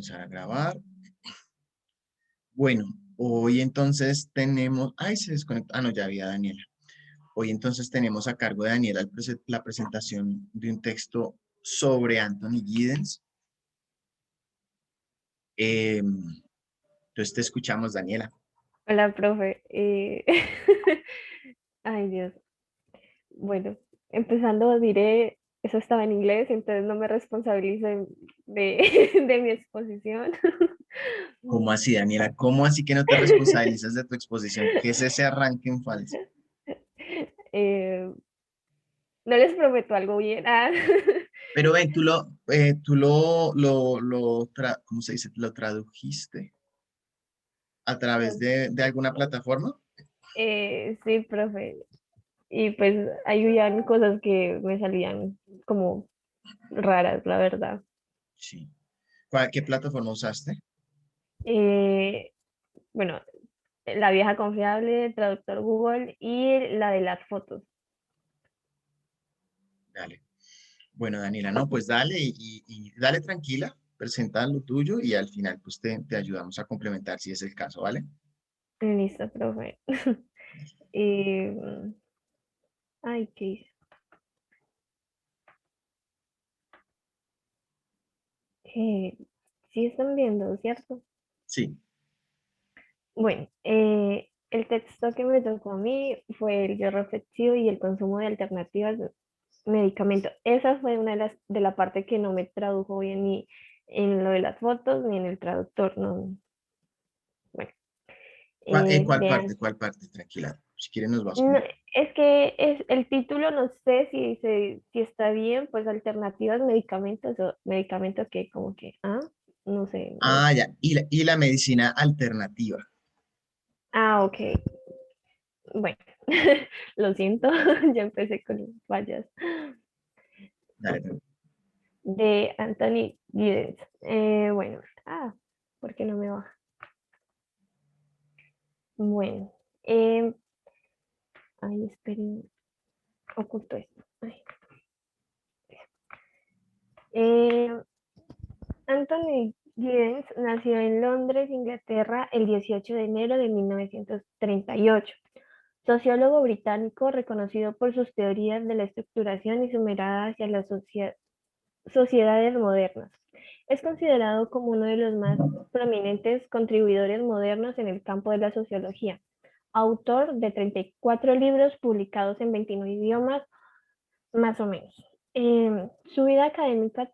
comenzar a grabar. Bueno, hoy entonces tenemos... Ay, se desconectó. Ah, no, ya había Daniela. Hoy entonces tenemos a cargo de Daniela la presentación de un texto sobre Anthony Giddens. Entonces te escuchamos, Daniela. Hola, profe. Ay, Dios. Bueno, empezando diré, eso estaba en inglés, entonces no me responsabilicen de mi exposición. ¿Cómo así, Daniela? ¿Cómo así que no te responsabilizas de tu exposición? ¿Qué es ese arranque en falso? Eh, no les prometo algo bien. Pero ven, ¿cómo se dice? ¿Lo tradujiste a través de alguna plataforma? Sí, profe. Y pues habían cosas que me salían como raras, la verdad. Sí. ¿Qué plataforma usaste? Eh, bueno, la vieja confiable, traductor Google y la de las fotos. Dale. Bueno, Daniela, no, pues dale y dale tranquila, presenta lo tuyo y al final pues te ayudamos a complementar si es el caso, ¿vale? Listo, profe. Y, ay, ¿qué hice? Sí están viendo, ¿cierto? Sí, Bueno, el texto que me tocó a mí fue el yo reflexivo y el consumo de alternativas de medicamentos. Esa fue una de la parte que no me tradujo bien ni en lo de las fotos ni en el traductor, no. Bueno, vean. ¿Cuál parte? Tranquila, si quieres nos vas No, con... es que es el título, no sé si está bien, pues alternativas, medicamentos o medicamentos que como que, no sé, no. Ah, ya, y la medicina alternativa. Ok, bueno, lo siento, ya empecé con fallas. Dale, tranquila. De Anthony Giddens. Bueno, ¿por qué no me baja? Bueno, ay, esperen, oculto esto. Ay. Eh, Anthony Giddens nació en Londres, Inglaterra, el 18 de enero de 1938. Sociólogo británico reconocido por sus teorías de la estructuración y su mirada hacia las sociedades modernas. Es considerado como uno de los más prominentes contribuidores modernos en el campo de la sociología. Autor de 34 libros publicados en 29 idiomas, más o menos. Su vida académica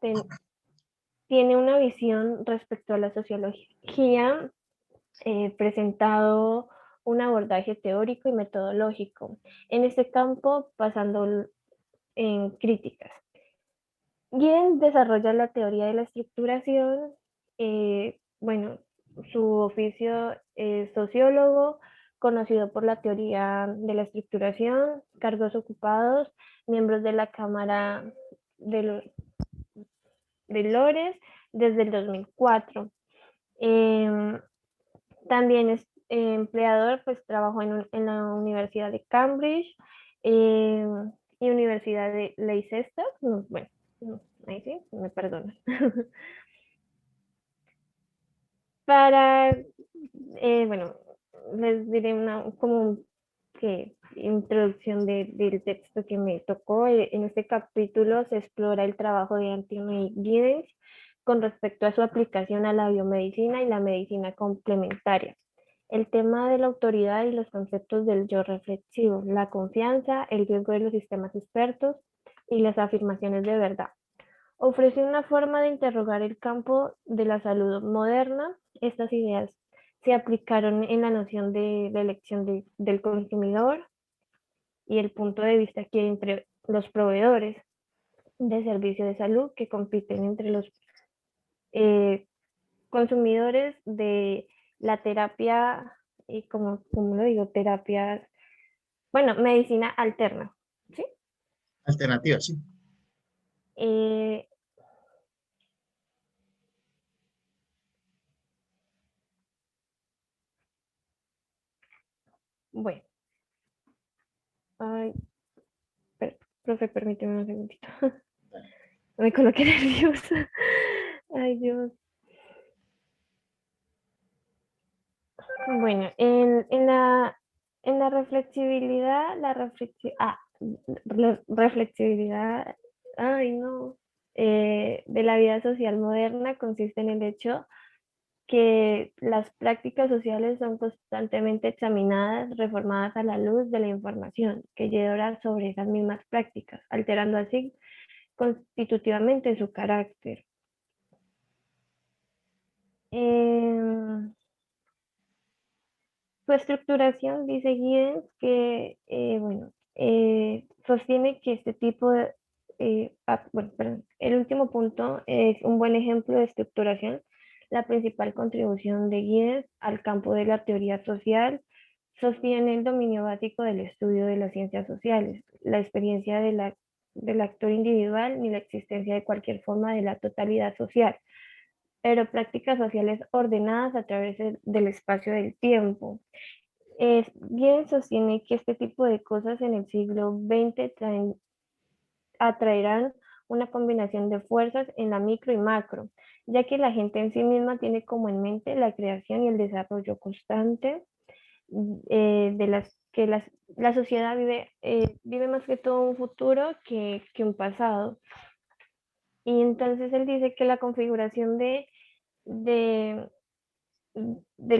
tiene una visión respecto a la sociología, presentado un abordaje teórico y metodológico en este campo, pasando en críticas. Giddens desarrolla la teoría de la estructuración. Bueno, su oficio es sociólogo, conocido por la teoría de la estructuración, cargos ocupados, miembros de la Cámara de, de Lores desde el 2004. Eh, También es empleador, pues trabajó en la Universidad de Cambridge eh, y Universidad de Leicester. Bueno, ahí sí, me perdonan. Para, bueno, les diré una como que introducción del texto que me tocó. En este capítulo se explora el trabajo de Anthony Giddens con respecto a su aplicación a la biomedicina y la medicina complementaria. El tema de la autoridad y los conceptos del yo reflexivo, la confianza, el riesgo de los sistemas expertos y las afirmaciones de verdad. Ofrece una forma de interrogar el campo de la salud moderna. Estas ideas se aplicaron en la noción de la elección del consumidor y el punto de vista que entre los proveedores de servicios de salud que compiten entre los eh, consumidores de la terapia, y como lo digo, terapia, bueno, medicina alterna, ¿sí? Alternativa, sí. Eh, bueno, ay, profe, permíteme un segundito. Dale. Me coloqué nerviosa. Ay, Dios. Bueno, en la reflexibilidad, reflexibilidad, ay no, de la vida social moderna consiste en el hecho que las prácticas sociales son constantemente examinadas, reformadas a la luz de la información que llega sobre esas mismas prácticas, alterando así constitutivamente su carácter. Em, Su estructuración dice Giddens que, bueno, sostiene que este tipo de, bueno, perdón, el último punto es un buen ejemplo de estructuración. La principal contribución de Giddens al campo de la teoría social sostiene el dominio básico del estudio de las ciencias sociales, la experiencia del actor individual ni la existencia de cualquier forma de la totalidad social, pero prácticas sociales ordenadas a través del espacio del tiempo. Bien sostiene que este tipo de cosas en el siglo XX atraerán una combinación de fuerzas en la micro y macro, ya que la gente en sí misma tiene como en mente la creación y el desarrollo constante de la sociedad vive más que todo un futuro que un pasado. Y entonces él dice que la configuración de, del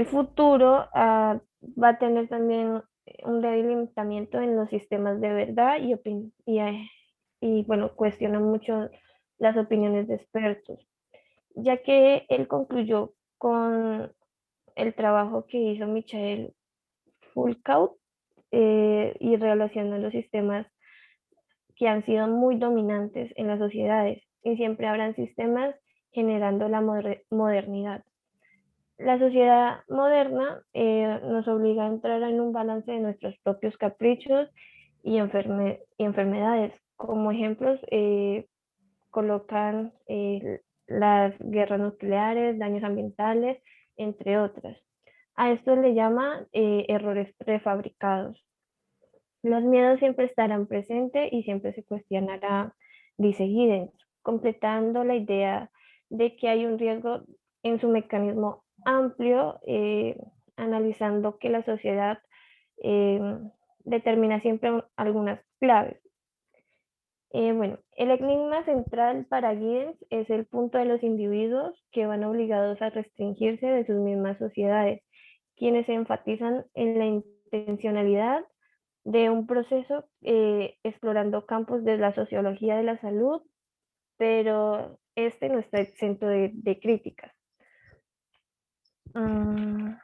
futuro va a tener también un delimitamiento en los sistemas de verdad y bueno, cuestiona mucho las opiniones de expertos, ya que él concluyó con el trabajo que hizo Michael Foucault y relacionó los sistemas que han sido muy dominantes en las sociedades y siempre habrán sistemas generando la modernidad. La sociedad moderna nos obliga a entrar en un balance de nuestros propios caprichos y enfermedades. Como ejemplos, colocan las guerras nucleares, daños ambientales, entre otras. A esto le llaman errores prefabricados. Los miedos siempre estarán presentes y siempre se cuestionará, dice Giddens, completando la idea de que hay un riesgo en su mecanismo amplio, analizando que la sociedad eh, determina siempre algunas claves. Bueno, el enigma central para Giddens es el punto de los individuos que van obligados a restringirse de sus mismas sociedades, quienes se enfatizan en la intencionalidad de un proceso explorando campos de la sociología de la salud, pero este no está exento de críticas. Mm,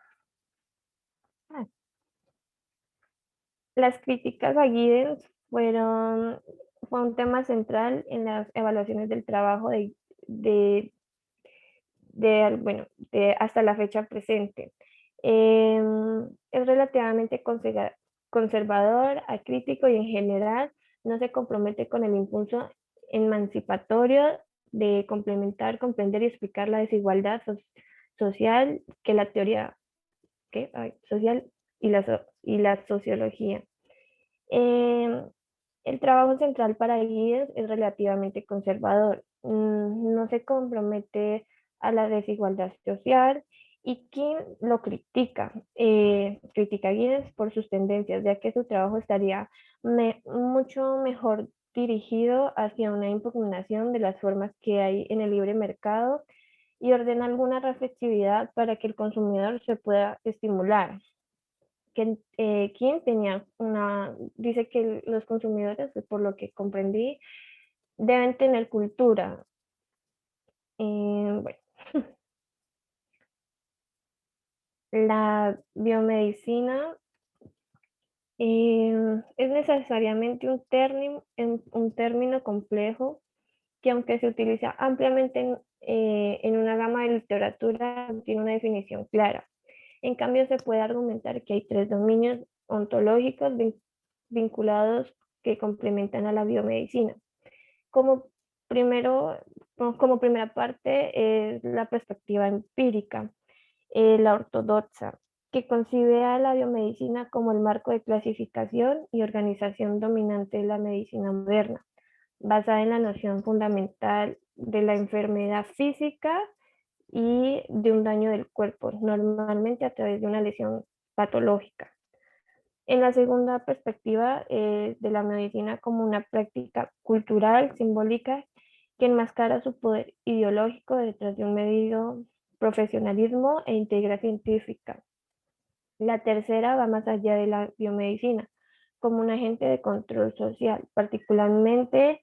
Las críticas a Giddens fue un tema central en las evaluaciones del trabajo de, bueno, hasta la fecha presente. Es relativamente conservador, acrítico y en general no se compromete con el impulso emancipatorio de complementar, comprender y explicar la desigualdad social que la teoría social y la sociología. El trabajo central para Giddens es relativamente conservador. No se compromete a la desigualdad social y quien lo critica, critica a Giddens por sus tendencias, ya que su trabajo estaría mucho mejor dirigido hacia una impugnación de las formas que hay en el libre mercado y ordena alguna reflexividad para que el consumidor se pueda estimular. Quien tenía dice que los consumidores, por lo que comprendí, deben tener cultura. Bueno, la biomedicina es necesariamente un término complejo que aunque se utiliza ampliamente en una gama de literatura, no tiene una definición clara. En cambio, se puede argumentar que hay tres dominios ontológicos vinculados que complementan a la biomedicina. Como, primero, como primera parte es la perspectiva empírica, la ortodoxa, que concibe a la biomedicina como el marco de clasificación y organización dominante de la medicina moderna, basada en la noción fundamental de la enfermedad física y de un daño del cuerpo, normalmente a través de una lesión patológica. En la segunda perspectiva de la medicina como una práctica cultural, simbólica, que enmascara su poder ideológico detrás de un medido profesionalismo e integridad científica. La tercera va más allá de la biomedicina, como un agente de control social, particularmente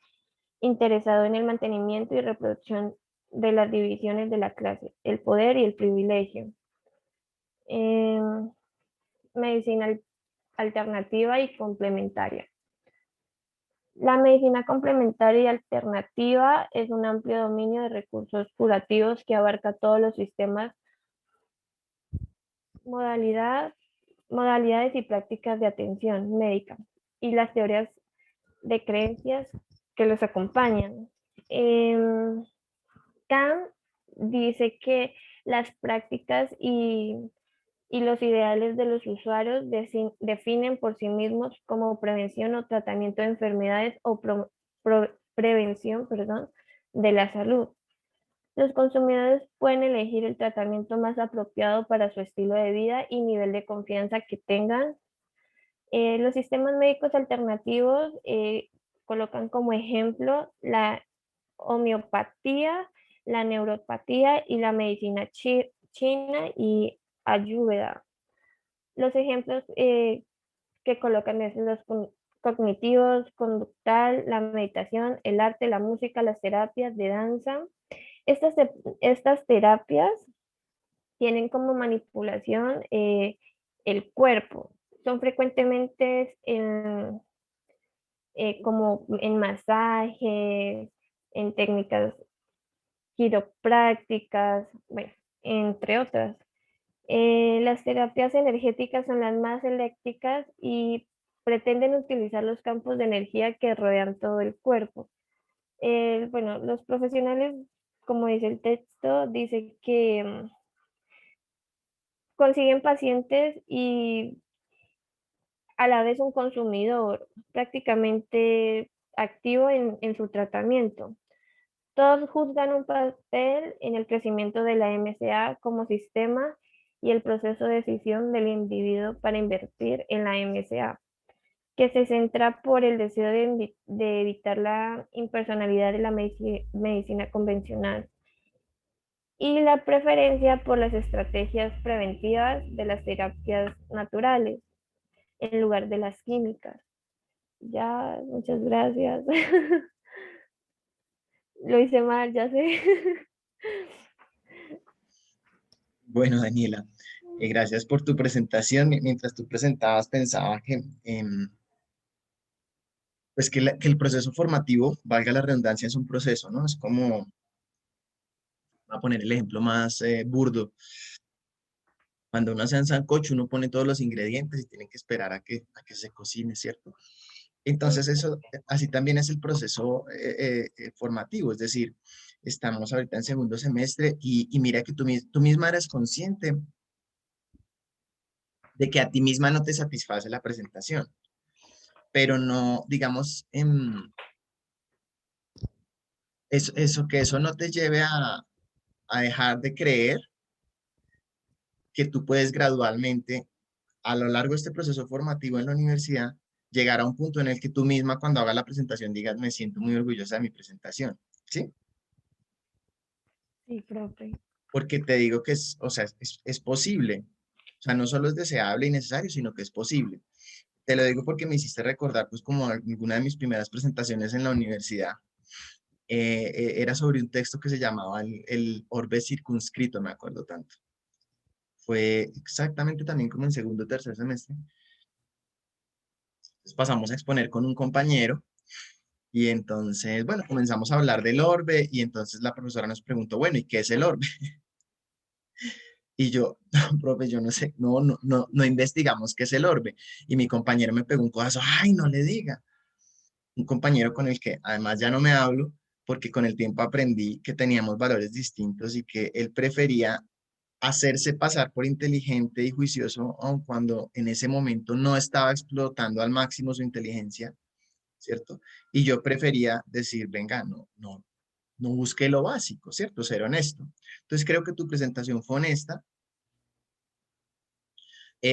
interesado en el mantenimiento y reproducción de las divisiones de la clase, el poder y el privilegio. Medicina alternativa y complementaria. La medicina complementaria y alternativa es un amplio dominio de recursos curativos que abarca todos los sistemas, modalidad, modalidades y prácticas de atención médica y las teorías de creencias que los acompañan. Kant dice que las prácticas y los ideales de los usuarios definen por sí mismos como prevención o tratamiento de enfermedades o prevención, perdón, de la salud. Los consumidores pueden elegir el tratamiento más apropiado para su estilo de vida y nivel de confianza que tengan. Los sistemas médicos alternativos colocan como ejemplo la homeopatía, la neuropatía y la medicina china y ayurveda. Los ejemplos que colocan es los cognitivos, conductal, la meditación, el arte, la música, las terapias de danza. Estas, estas terapias tienen como manipulación el cuerpo. Son frecuentemente como en masajes, en técnicas quiroprácticas, bueno, entre otras. Las terapias energéticas son las más eléctricas y pretenden utilizar los campos de energía que rodean todo el cuerpo. Bueno, los profesionales, como dice el texto, dice que consiguen pacientes y a la vez un consumidor prácticamente activo en su tratamiento. Todos juzgan un papel en el crecimiento de la MCA como sistema y el proceso de decisión del individuo para invertir en la MCA, que se centra por el deseo de evitar la impersonalidad de la medicina convencional y la preferencia por las estrategias preventivas de las terapias naturales en lugar de las químicas. Ya, muchas gracias. Lo hice mal, ya sé. Bueno, Daniela, gracias por tu presentación. Mientras tú presentabas, pensaba que, pues que el proceso formativo, valga la redundancia, es un proceso, ¿no? Es como, voy a poner el ejemplo más burdo. Cuando uno hace un sancocho, uno pone todos los ingredientes y tiene que esperar a que se cocine, ¿cierto? Entonces, eso, así también es el proceso formativo, es decir, estamos ahorita en segundo semestre y mira que tú misma eres consciente de que a ti misma no te satisface la presentación, pero no, digamos, eso no te lleve a dejar de creer que tú puedes gradualmente, a lo largo de este proceso formativo en la universidad, llegar a un punto en el que tú misma cuando hagas la presentación digas, me siento muy orgullosa de mi presentación, ¿sí? Sí, profe. Porque te digo que o sea, es posible. O sea, no solo es deseable y necesario, sino que es posible. Te lo digo porque me hiciste recordar, pues, como alguna de mis primeras presentaciones en la universidad. Era sobre un texto que se llamaba el orbe circunscrito, me acuerdo tanto. Fue exactamente también como en segundo o tercer semestre. Entonces pasamos a exponer con un compañero y entonces, bueno, comenzamos a hablar del orbe y entonces la profesora nos preguntó, bueno, ¿y qué es el orbe? Y yo, no, profe, yo no sé, no investigamos qué es el orbe. Y mi compañero me pegó un codazo, ay, no le diga. Un compañero con el que además ya no me hablo, porque con el tiempo aprendí que teníamos valores distintos y que él prefería hacerse pasar por inteligente y juicioso, aun cuando en ese momento no estaba explotando al máximo su inteligencia, ¿cierto? Y yo prefería decir, venga, no busqué lo básico, ¿cierto? Ser honesto. Entonces creo que tu presentación fue honesta.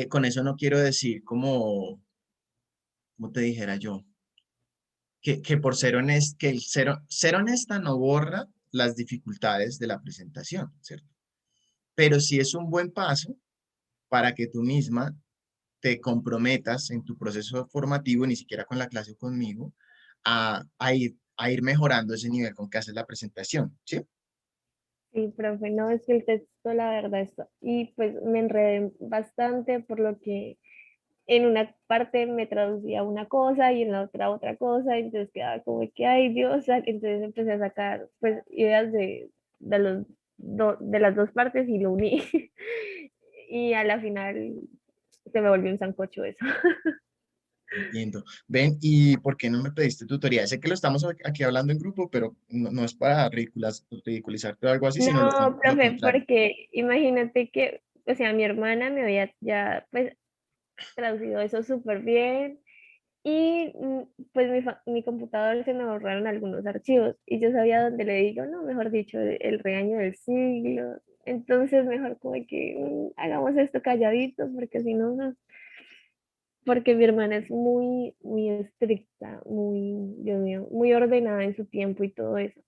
Con eso no quiero decir como te dijera yo, que por ser honesta, que el ser honesta no borra las dificultades de la presentación, ¿cierto? Pero sí es un buen paso para que tú misma te comprometas en tu proceso formativo, ni siquiera con la clase o conmigo, a ir mejorando ese nivel con que haces la presentación, ¿sí? Sí, profe, no, es que el texto, la verdad, y pues me enredé bastante por lo que en una parte me traducía una cosa y en la otra otra cosa, y entonces quedaba como que, ay Dios, entonces empecé a sacar pues ideas de, los, de las dos partes y lo uní. Y a la final se me volvió un sancocho eso. Entiendo. Ven, ¿y por qué no me pediste tutoría? Sé que lo estamos aquí hablando en grupo, pero no es para ridiculizarte o algo así, sino No, lo profe, contrario. porque imagínate que, o sea, mi hermana me había ya pues traducido eso súper bien. Y pues mi computador se me borraron algunos archivos y yo sabía dónde le digo, no, mejor dicho, el regaño del siglo. Entonces, mejor como que hagamos esto calladitos porque si no, porque mi hermana es muy, muy estricta, muy, Dios mío, muy ordenada en su tiempo y todo eso.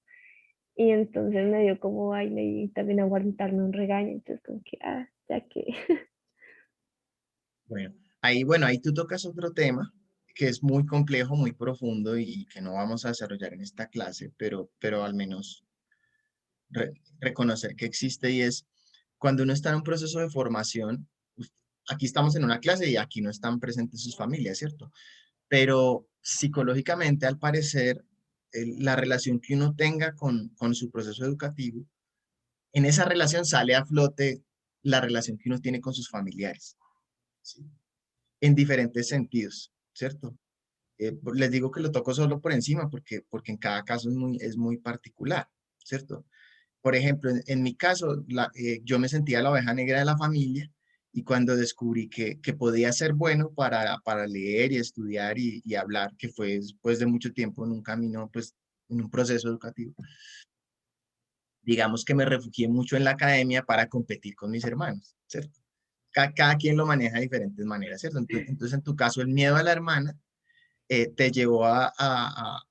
Y entonces me dio como baile y también aguantarme un regaño. Entonces, como que, ya que. Bueno, ahí tú tocas otro tema que es muy complejo, muy profundo y que no vamos a desarrollar en esta clase, pero al menos reconocer que existe y es cuando uno está en un proceso de formación, aquí estamos en una clase y aquí no están presentes sus familias, ¿cierto? Pero psicológicamente, al parecer, la relación que uno tenga con su proceso educativo, en esa relación sale a flote la relación que uno tiene con sus familiares, ¿sí? En diferentes sentidos, ¿cierto? Les digo que lo toco solo por encima porque en cada caso es muy particular, ¿cierto? Por ejemplo, en mi caso, yo me sentía la oveja negra de la familia y cuando descubrí que podía ser bueno para leer y estudiar y hablar, que fue después de mucho tiempo en un camino, pues en un proceso educativo, digamos que me refugié mucho en la academia para competir con mis hermanos, ¿cierto? Cada quien lo maneja de diferentes maneras, ¿cierto? Entonces, en tu caso, el miedo a la hermana te llevó a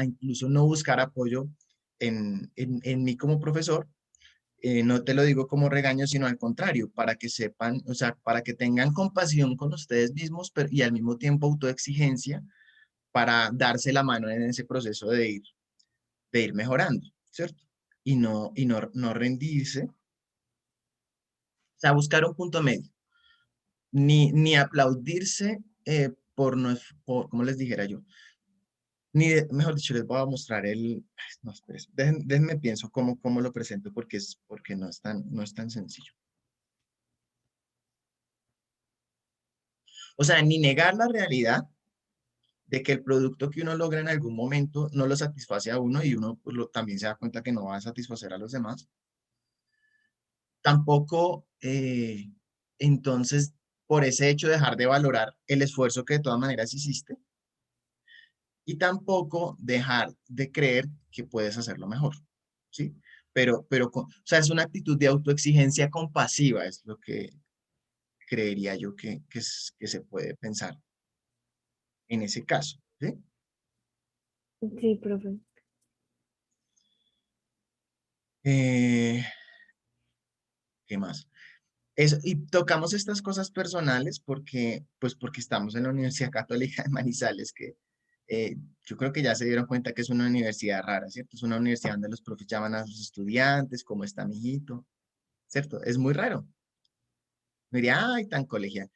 incluso no buscar apoyo en mí como profesor. No te lo digo como regaño, sino al contrario, para que sepan, o sea, para que tengan compasión con ustedes mismos y al mismo tiempo autoexigencia para darse la mano en ese proceso de ir mejorando, ¿cierto? Y no rendirse, o sea, buscar un punto medio, ni aplaudirse por, no, por, como les dijera yo, mejor dicho, les voy a mostrar no, esperen, déjenme pienso cómo lo presento porque no es tan sencillo. O sea, ni negar la realidad de que el producto que uno logra en algún momento no lo satisface a uno y uno pues, también se da cuenta que no va a satisfacer a los demás. Tampoco, entonces, por ese hecho, dejar de valorar el esfuerzo que de todas maneras hiciste y tampoco dejar de creer que puedes hacerlo mejor, ¿sí? O sea, es una actitud de autoexigencia compasiva, es lo que creería yo que se puede pensar en ese caso, ¿sí? Sí, profe. Eh, ¿Qué más? Y tocamos estas cosas personales porque estamos en la Universidad Católica de Manizales, que yo creo que ya se dieron cuenta que es una universidad rara, ¿cierto? Es una universidad donde los profes llaman a sus estudiantes, ¿cómo está mi hijito? ¿Cierto? Es muy raro. Me diría, ay, tan colegial.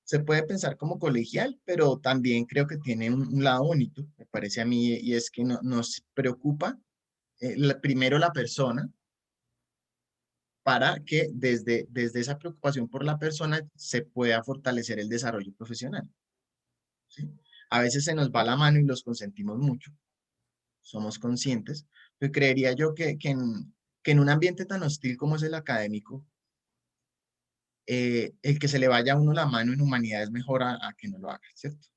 Se puede pensar como colegial, pero también creo que tiene un lado bonito, me parece a mí, y es que nos preocupa primero la persona para que desde esa preocupación por la persona se pueda fortalecer el desarrollo profesional, ¿sí? A veces se nos va la mano y los consentimos mucho, somos conscientes, pero creería yo que en un ambiente tan hostil como es el académico, el que se le vaya a uno la mano en humanidad es mejor a que no lo haga, ¿cierto?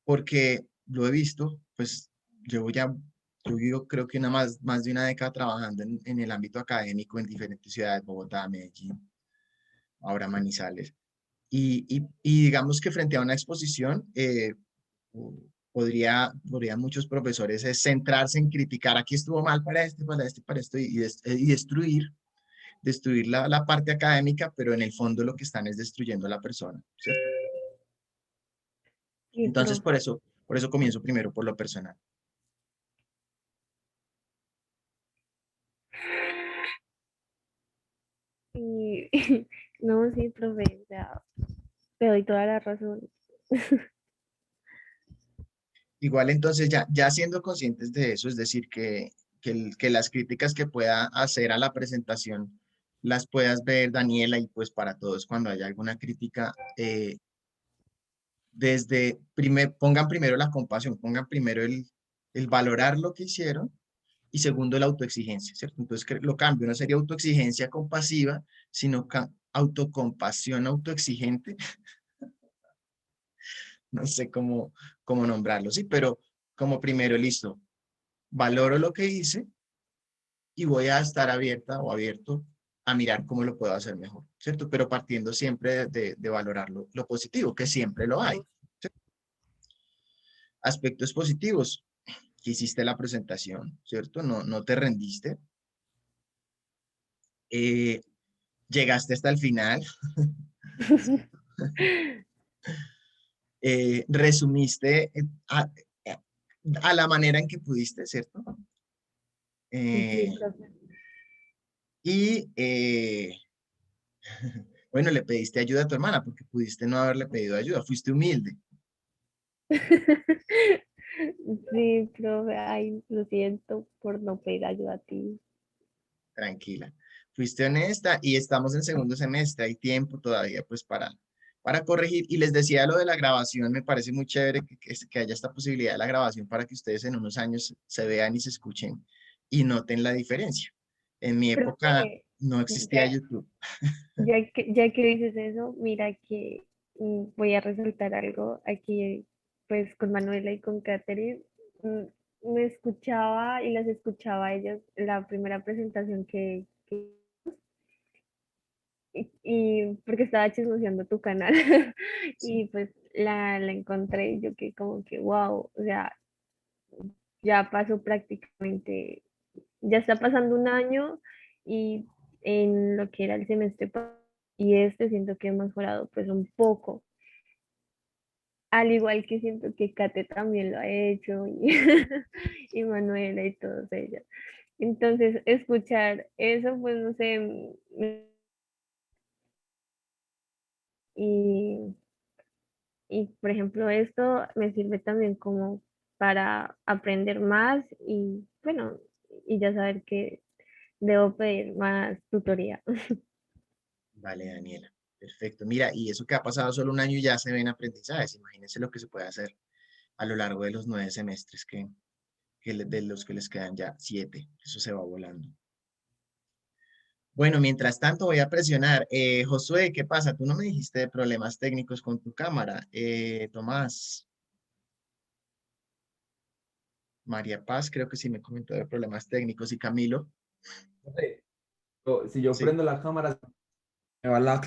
Porque lo he visto, pues llevo ya Yo vivo creo que más de una década trabajando en el ámbito académico en diferentes ciudades, Bogotá, Medellín, ahora Manizales. Y digamos que frente a una exposición, podría muchos profesores centrarse en criticar, aquí estuvo mal para este, para este, para esto, y destruir la parte académica, pero en el fondo lo que están es destruyendo a la persona, ¿cierto? Sí, Entonces, profe. por eso comienzo primero por lo personal. Y no, sí, profe, o sea, te doy toda la razón. Igual entonces ya siendo conscientes de eso, es decir, que las críticas que pueda hacer a la presentación las puedas ver, Daniela, y pues para todos cuando haya alguna crítica, pongan primero la compasión, pongan primero el valorar lo que hicieron y segundo la autoexigencia, ¿cierto? Entonces lo cambio, no sería autoexigencia compasiva, sino autocompasión autoexigente, no sé cómo nombrarlo, sí, pero como primero, listo, valoro lo que hice y voy a estar abierta o abierto a mirar cómo lo puedo hacer mejor, ¿cierto? Pero partiendo siempre de valorar lo positivo, que siempre lo hay. ¿Cierto? Aspectos positivos, que hiciste la presentación, ¿cierto? No te rendiste, eh, llegaste hasta el final, resumiste a la manera en que pudiste, ¿cierto? Sí, Eh, profe. y bueno, le pediste ayuda a tu hermana porque pudiste no haberle pedido ayuda, fuiste humilde, Sí, profe, ay, lo siento por no pedir ayuda a ti. tranquila. Fuiste honesta y estamos en segundo semestre, hay tiempo todavía pues para corregir. Y les decía lo de la grabación, me parece muy chévere que haya esta posibilidad de la grabación para que ustedes en unos años se vean y se escuchen y noten la diferencia. En mi época Profe, no ya, existía YouTube. ya que dices eso, mira que voy a resaltar algo aquí, pues con Manuela y con Catherine. mm, Me escuchaba y las escuchaba a ellas la primera presentación y porque estaba chismoseando tu canal Sí, y pues la encontré y yo que como que wow, o sea, ya pasó prácticamente, ya está pasando un año y en lo que era el semestre y siento que he mejorado pues un poco, al igual que siento que Kate también lo ha hecho y, y Manuela y todos ellos. Entonces, escuchar eso, pues no sé, y Y por ejemplo, esto me sirve también como para aprender más y bueno, y ya saber que debo pedir más tutoría. vale, Daniela. Perfecto. Mira, y eso que ha pasado solo un año y ya se ven aprendizajes. Imagínense lo que se puede hacer a lo largo de los 9 semestres de los que les quedan ya 7. Eso se va volando. Bueno, mientras tanto voy a presionar. Josué, ¿qué pasa? Tú no me dijiste de problemas técnicos con tu cámara. Tomás, María Paz, creo que sí me comentó de problemas técnicos. Y Camilo, Profe, si yo sí. prendo la cámara, me va la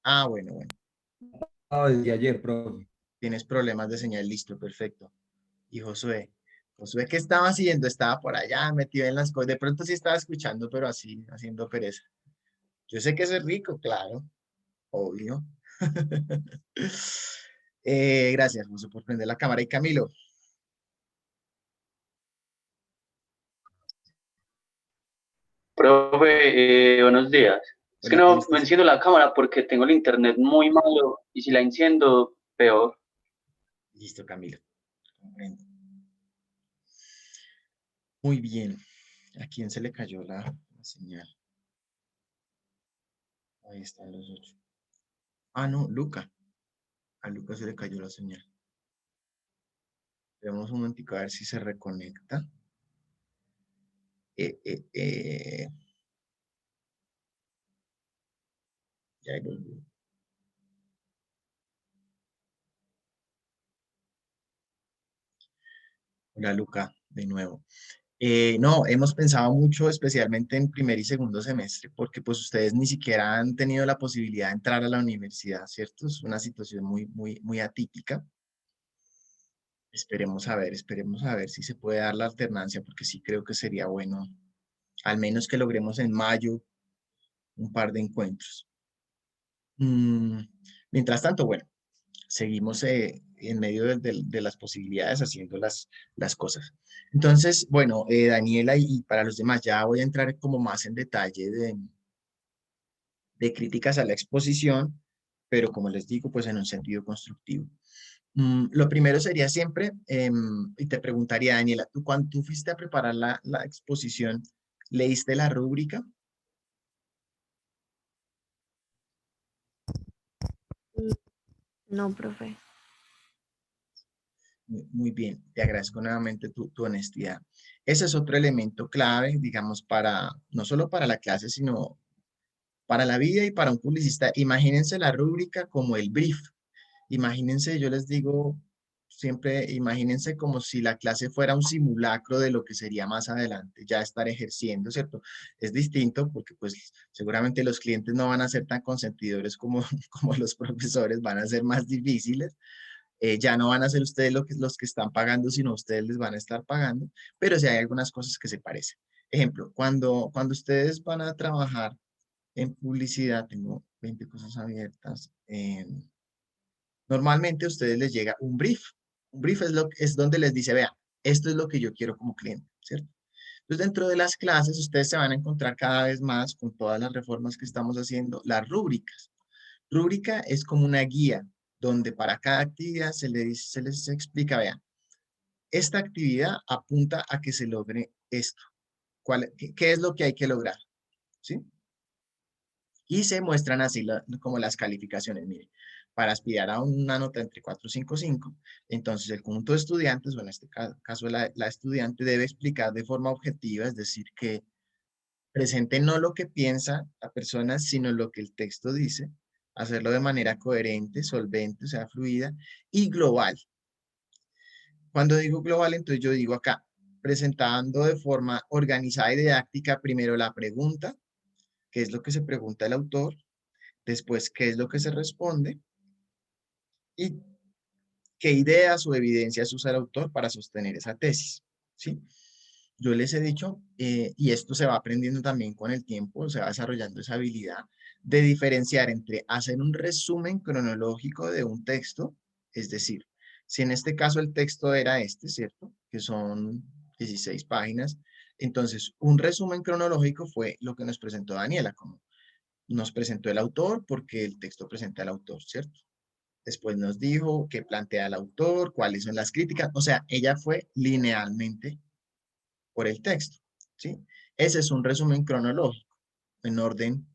Ah, bueno, bueno. clave desde ayer, profe. Tienes problemas de señal, listo, perfecto. Y Josué, ¿qué estaba haciendo? Estaba por allá metido en las cosas. De pronto sí estaba escuchando, pero así, haciendo pereza. Yo sé que eso es rico, claro, obvio. Gracias, José, por prender la cámara. Y Camilo, Profe, buenos días. Es que hola, ¿qué no viste? me enciendo la cámara porque tengo el internet muy malo y si la enciendo, peor. Listo, Camilo. Comprendo. Muy bien. ¿A quién se le cayó la señal? Ahí están los 8. Ah, no, Luca. A Luca se le cayó la señal. Veamos un momentico a ver si se reconecta. Eh, eh, eh, Ya volvió. Hola, Luca. de nuevo. No, hemos pensado mucho, especialmente en primer y segundo semestre, porque pues ustedes ni siquiera han tenido la posibilidad de entrar a la universidad, ¿cierto? Es una situación muy atípica. Esperemos a ver si se puede dar la alternancia, porque sí creo que sería bueno, al menos que logremos en mayo un par de encuentros. Mm, Mientras tanto, bueno, seguimos en medio de las posibilidades haciendo las cosas. Entonces, bueno, Daniela, y para los demás, ya voy a entrar como más en detalle de críticas a la exposición, pero como les digo, pues en un sentido constructivo. Lo primero sería siempre, y te preguntaría, Daniela, tú cuando tú fuiste a preparar la exposición, ¿leíste la rúbrica? No, profe. Muy bien, te agradezco nuevamente tu honestidad. Ese es otro elemento clave, digamos, para, no solo para la clase, sino para la vida y para un publicista. Imagínense la rúbrica como el brief. Imagínense, yo les digo siempre, imagínense como si la clase fuera un simulacro de lo que sería más adelante, ya estar ejerciendo, ¿cierto? Es distinto porque pues seguramente los clientes no van a ser tan consentidores como, como los profesores, van a ser más difíciles. Ya no van a ser ustedes los que están pagando, sino ustedes les van a estar pagando, pero sí hay algunas cosas que se parecen. Ejemplo, cuando ustedes van a trabajar en publicidad, tengo 20 cosas abiertas. Normalmente a ustedes les llega un brief. Un brief es donde les dice, vea, esto es lo que yo quiero como cliente, ¿cierto? Entonces, dentro de las clases, ustedes se van a encontrar cada vez más con todas las reformas que estamos haciendo, las rúbricas. Rúbrica es como una guía donde para cada actividad se les explica, vean, esta actividad apunta a que se logre esto. ¿Qué es lo que hay que lograr? ¿Sí? Y se muestran así como las calificaciones. Mire, para aspirar a una nota entre 4 y 5, entonces el conjunto de estudiantes, o en este caso la estudiante, debe explicar de forma objetiva, es decir, que presente no lo que piensa la persona, sino lo que el texto dice, hacerlo de manera coherente, solvente, o sea, fluida y global. Cuando digo global, entonces yo digo acá, presentando de forma organizada y didáctica primero la pregunta, qué es lo que se pregunta el autor, después qué es lo que se responde y qué ideas o evidencias usa el autor para sostener esa tesis, ¿sí? Yo les he dicho, y esto se va aprendiendo también con el tiempo, se va desarrollando esa habilidad de diferenciar entre hacer un resumen cronológico de un texto, es decir, si en este caso el texto era este, ¿cierto? Que son 16 páginas, entonces un resumen cronológico fue lo que nos presentó Daniela, como nos presentó el autor porque el texto presenta al autor, ¿cierto? Después nos dijo qué plantea el autor, cuáles son las críticas, o sea, ella fue linealmente por el texto, ¿sí? Ese es un resumen cronológico, en orden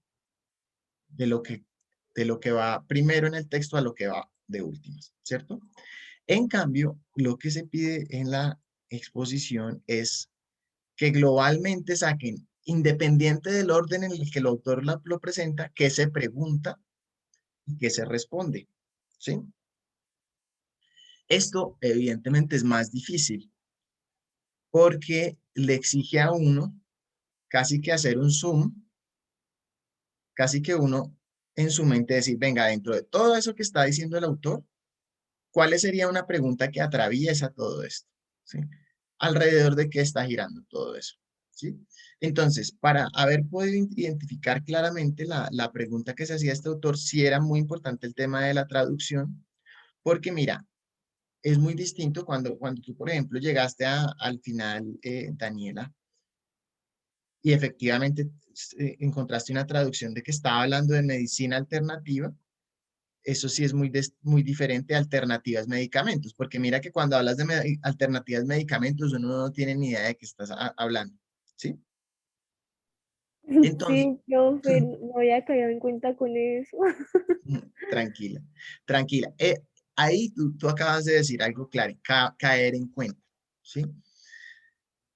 de lo que va primero en el texto a lo que va de últimas, ¿cierto? En cambio, lo que se pide en la exposición es que globalmente saquen, independiente del orden en el que el autor lo presenta, qué se pregunta y qué se responde, ¿sí? Esto evidentemente es más difícil porque le exige a uno casi que hacer un zoom, casi que uno en su mente decir, venga, dentro de todo eso que está diciendo el autor, ¿cuál sería una pregunta que atraviesa todo esto? ¿Sí? ¿Alrededor de qué está girando todo eso? ¿Sí? Entonces, para haber podido identificar claramente la pregunta que se hacía este autor, sí era muy importante el tema de la traducción, porque mira, es muy distinto cuando tú, por ejemplo, llegaste al final, Daniela, y efectivamente encontraste una traducción de que estaba hablando de medicina alternativa. Eso sí es muy diferente a alternativas medicamentos, porque mira que cuando hablas de alternativas medicamentos uno no tiene ni idea de qué estás hablando, ¿sí? Entonces, Sí, profe, no había caído en cuenta con eso. tranquila, tranquila. Ahí tú acabas de decir algo claro, caer en cuenta, ¿sí?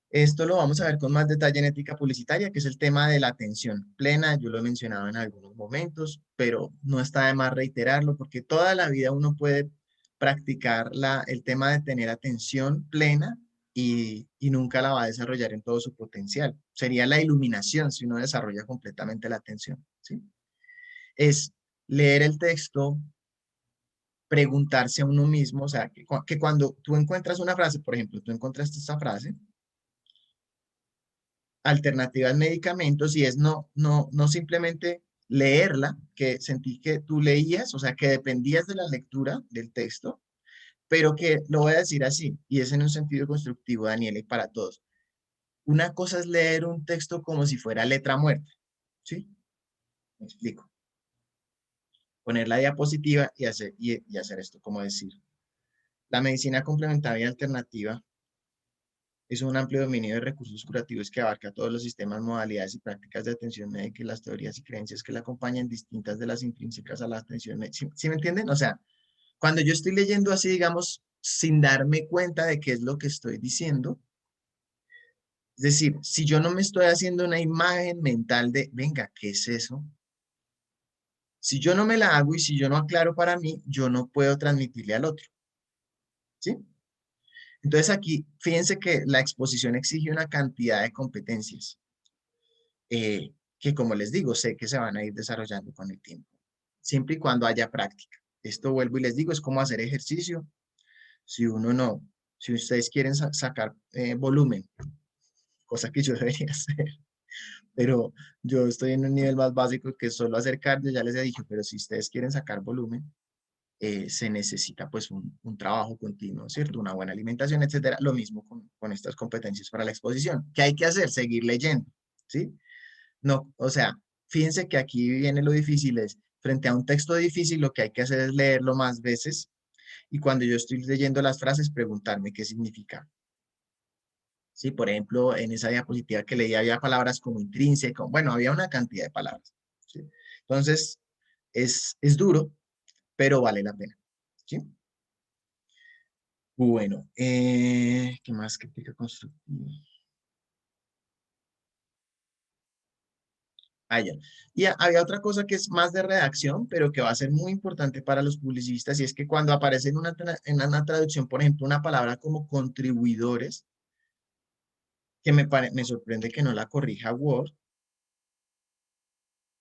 Esto lo vamos a ver con más detalle en ética publicitaria, que es el tema de la atención plena. Yo lo he mencionado en algunos momentos, pero no está de más reiterarlo porque toda la vida uno puede practicar el tema de tener atención plena y nunca la va a desarrollar en todo su potencial. Sería la iluminación si uno desarrolla completamente la atención, ¿sí? Es leer el texto, preguntarse a uno mismo, o sea, que cuando tú encuentras una frase, por ejemplo, tú encontraste esta frase, alternativas medicamentos, y es no simplemente leerla, que sentí que tú leías, o sea, que dependías de la lectura del texto, pero que lo voy a decir así, y es en un sentido constructivo, Daniela, y para todos. Una cosa es leer un texto como si fuera letra muerta, ¿sí? Me explico. Poner la diapositiva y hacer esto, como decir. La medicina complementaria y alternativa es un amplio dominio de recursos curativos que abarca todos los sistemas, modalidades y prácticas de atención médica y las teorías y creencias que la acompañan, distintas de las intrínsecas a la atención médica. ¿Sí me entienden? O sea, cuando yo estoy leyendo así, digamos, sin darme cuenta de qué es lo que estoy diciendo, es decir, si yo no me estoy haciendo una imagen mental de, venga, ¿qué es eso? Si yo no me la hago y si yo no aclaro para mí, yo no puedo transmitirle al otro, ¿sí? Entonces aquí, fíjense que la exposición exige una cantidad de competencias que, como les digo, sé que se van a ir desarrollando con el tiempo, siempre y cuando haya práctica. Esto vuelvo y les digo, es como hacer ejercicio. Si uno no, si ustedes quieren sacar volumen, cosa que yo debería hacer, pero yo estoy en un nivel más básico que es solo hacer cardio, ya les he dicho, pero si ustedes quieren sacar volumen, se necesita pues un trabajo continuo, ¿cierto? Una buena alimentación, etcétera. Lo mismo con estas competencias para la exposición. ¿Qué hay que hacer? Seguir leyendo, ¿sí? No, o sea, fíjense que aquí viene lo difícil, es frente a un texto difícil lo que hay que hacer es leerlo más veces y cuando yo estoy leyendo las frases preguntarme qué significa. Sí, por ejemplo, en esa diapositiva que leí había palabras como intrínseco, bueno, había una cantidad de palabras, ¿sí? Entonces, es duro, pero vale la pena, ¿sí? Bueno, ¿qué más crítica constructiva? Ah, ya. Y había otra cosa que es más de redacción, pero que va a ser muy importante para los publicistas, y es que cuando aparece en una traducción, por ejemplo, una palabra como contribuidores, que me sorprende que no la corrija Word,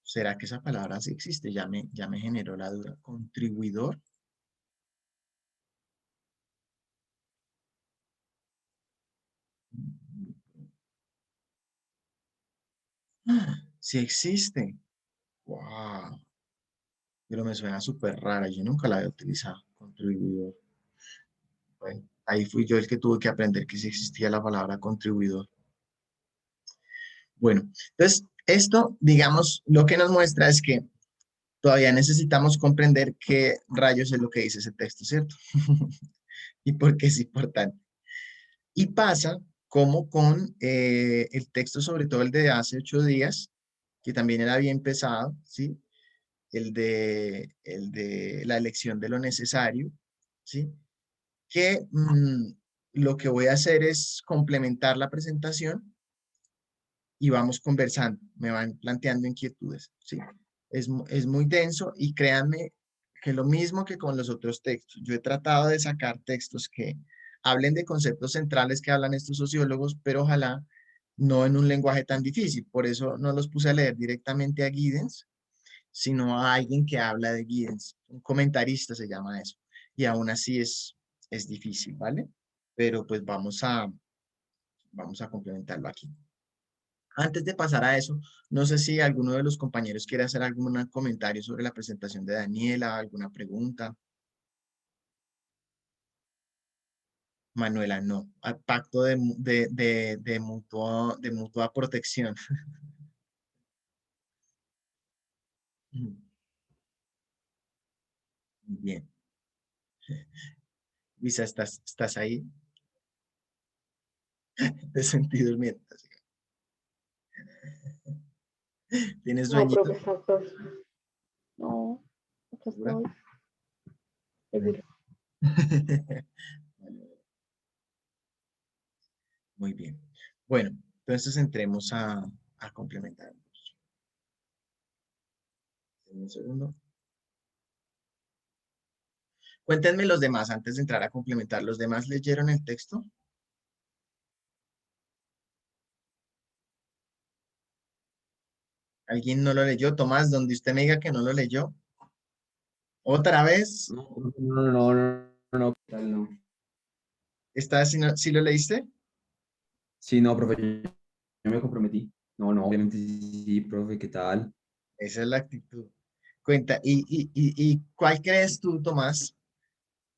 ¿será que esa palabra sí existe? Ya me generó la duda. Contribuidor. ¡Ah! Sí existe. Wow. Pero me suena súper rara. Yo nunca la había utilizado. Contribuidor. Bueno, ahí fui yo el que tuve que aprender que sí existía la palabra contribuidor. Bueno, entonces esto, digamos, lo que nos muestra es que todavía necesitamos comprender qué rayos es lo que dice ese texto, ¿cierto? Y por qué es importante. Y pasa como con el texto, sobre todo el de hace 8 días, que también era bien pesado, ¿sí? El de la elección de lo necesario, ¿sí? Que lo que voy a hacer es complementar la presentación y vamos conversando, me van planteando inquietudes, ¿sí? Es muy denso y créanme que lo mismo que con los otros textos, yo he tratado de sacar textos que hablen de conceptos centrales que hablan estos sociólogos, pero ojalá no en un lenguaje tan difícil, por eso no los puse a leer directamente a Giddens, sino a alguien que habla de Giddens, un comentarista se llama eso, y aún así es difícil, ¿vale? Pero pues vamos a complementarlo aquí. Antes de pasar a eso, no sé si alguno de los compañeros quiere hacer algún comentario sobre la presentación de Daniela, alguna pregunta. Manuela, no. Pacto de mutua protección. Bien. Lisa, ¿estás ahí? Te sentí durmiendo. ¿Tienes No, sueñito? profe, exacto. No, aquí ¿Segura? estoy. Seguro. Muy bien. Bueno, entonces entremos a complementar. Un segundo. Cuéntenme los demás antes de entrar a complementar. ¿Los demás leyeron el texto? ¿Alguien no lo leyó? Tomás, donde usted me diga que no lo leyó. ¿Otra vez? No, no, no, no, no, ¿qué tal? No. ¿Esta vez sí lo leíste? Sí, no, profe, yo me comprometí. No, no, obviamente sí, profe, ¿qué tal? Esa es la actitud. Cuenta, ¿y cuál crees tú, Tomás,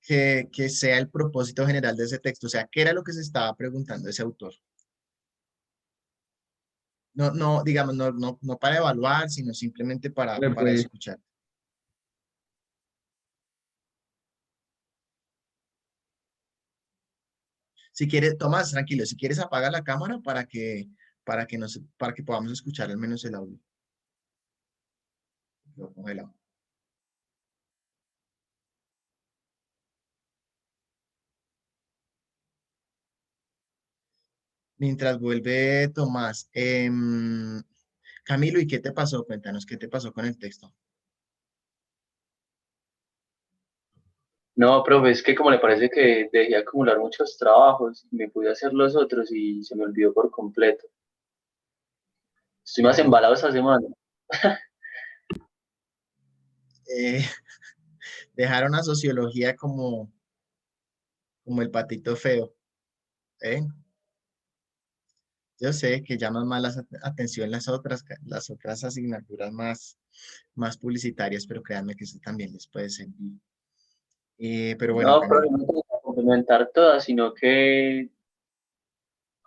que sea el propósito general de ese texto? O sea, ¿qué era lo que se estaba preguntando ese autor? No, no, digamos, no para evaluar, sino simplemente para Pues, escuchar. Si quieres, Tomás, tranquilo, si quieres apaga la cámara para que podamos escuchar al menos el audio. Lo congelado. Mientras vuelve Tomás, Camilo, ¿y qué te pasó? Cuéntanos, ¿qué te pasó con el texto? No, profe, es que como le parece que dejé acumular muchos trabajos, me pude hacer los otros y se me olvidó por completo. Estoy más Bueno, embalado esta semana. eh, dejaron a sociología como el patito feo, ¿eh? Yo sé que llaman más la atención las otras asignaturas más publicitarias, pero créanme que eso también les puede servir. Pero bueno, No, profe, Camilo, no tengo que complementar todas, sino que,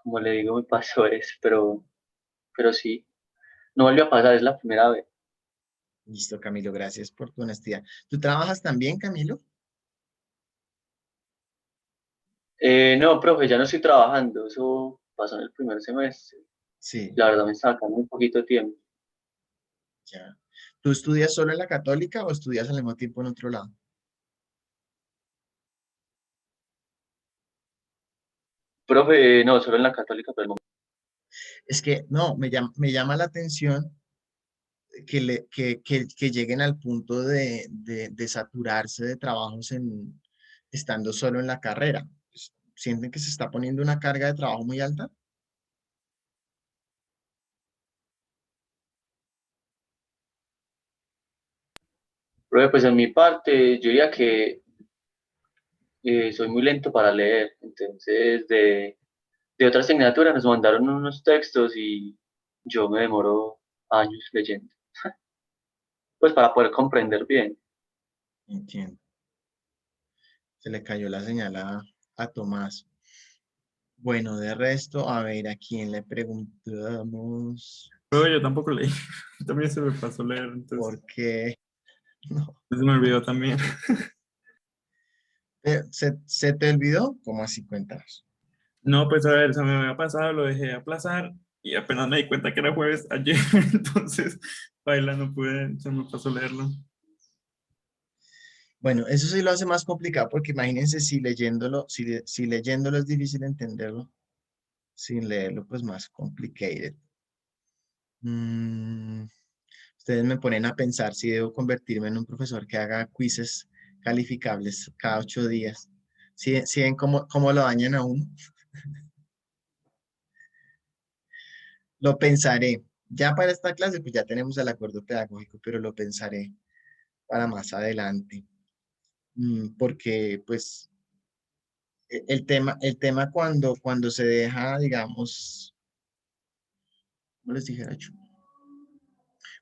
como le digo, me pasó eso, pero sí, no vuelve a pasar, es la primera vez. listo, Camilo, gracias por tu honestidad. ¿Tú trabajas también, Camilo? No, profe, ya no estoy trabajando, eso pasó en el primer semestre. Sí, La verdad me está sacando un poquito de tiempo. ya. ¿Tú estudias solo en la Católica o estudias al mismo tiempo en otro lado? Profe, no, solo en la católica, pero Es que no, me llama la atención que lleguen al punto de saturarse de trabajos estando solo en la carrera. Pues, ¿sienten que se está poniendo una carga de trabajo muy alta? profe, pues en mi parte, yo diría que soy muy lento para leer, entonces de otra asignatura nos mandaron unos textos y yo me demoro años leyendo, pues para poder comprender bien. Entiendo. Se le cayó la señal a Tomás. Bueno, de resto, a ver, ¿a quién le preguntamos? Pero yo tampoco leí. También se me pasó leer, entonces ¿Por qué? No. se me olvidó también. ¿Se te olvidó? ¿Cómo así? Cuéntanos. No, pues a ver, se me había pasado, lo dejé aplazar y apenas me di cuenta que era jueves ayer, entonces baila, no pude, se me pasó leerlo. Bueno, eso sí lo hace más complicado porque imagínense si leyéndolo es difícil entenderlo, sin leerlo pues más complicated. Mm, ustedes me ponen a pensar si debo convertirme en un profesor que haga quizzes calificables cada 8 días. Si ven cómo lo dañan a uno? Lo pensaré. Ya para esta clase pues ya tenemos el acuerdo pedagógico, pero lo pensaré para más adelante. Porque pues el tema cuando se deja, digamos, ¿cómo les dijera yo?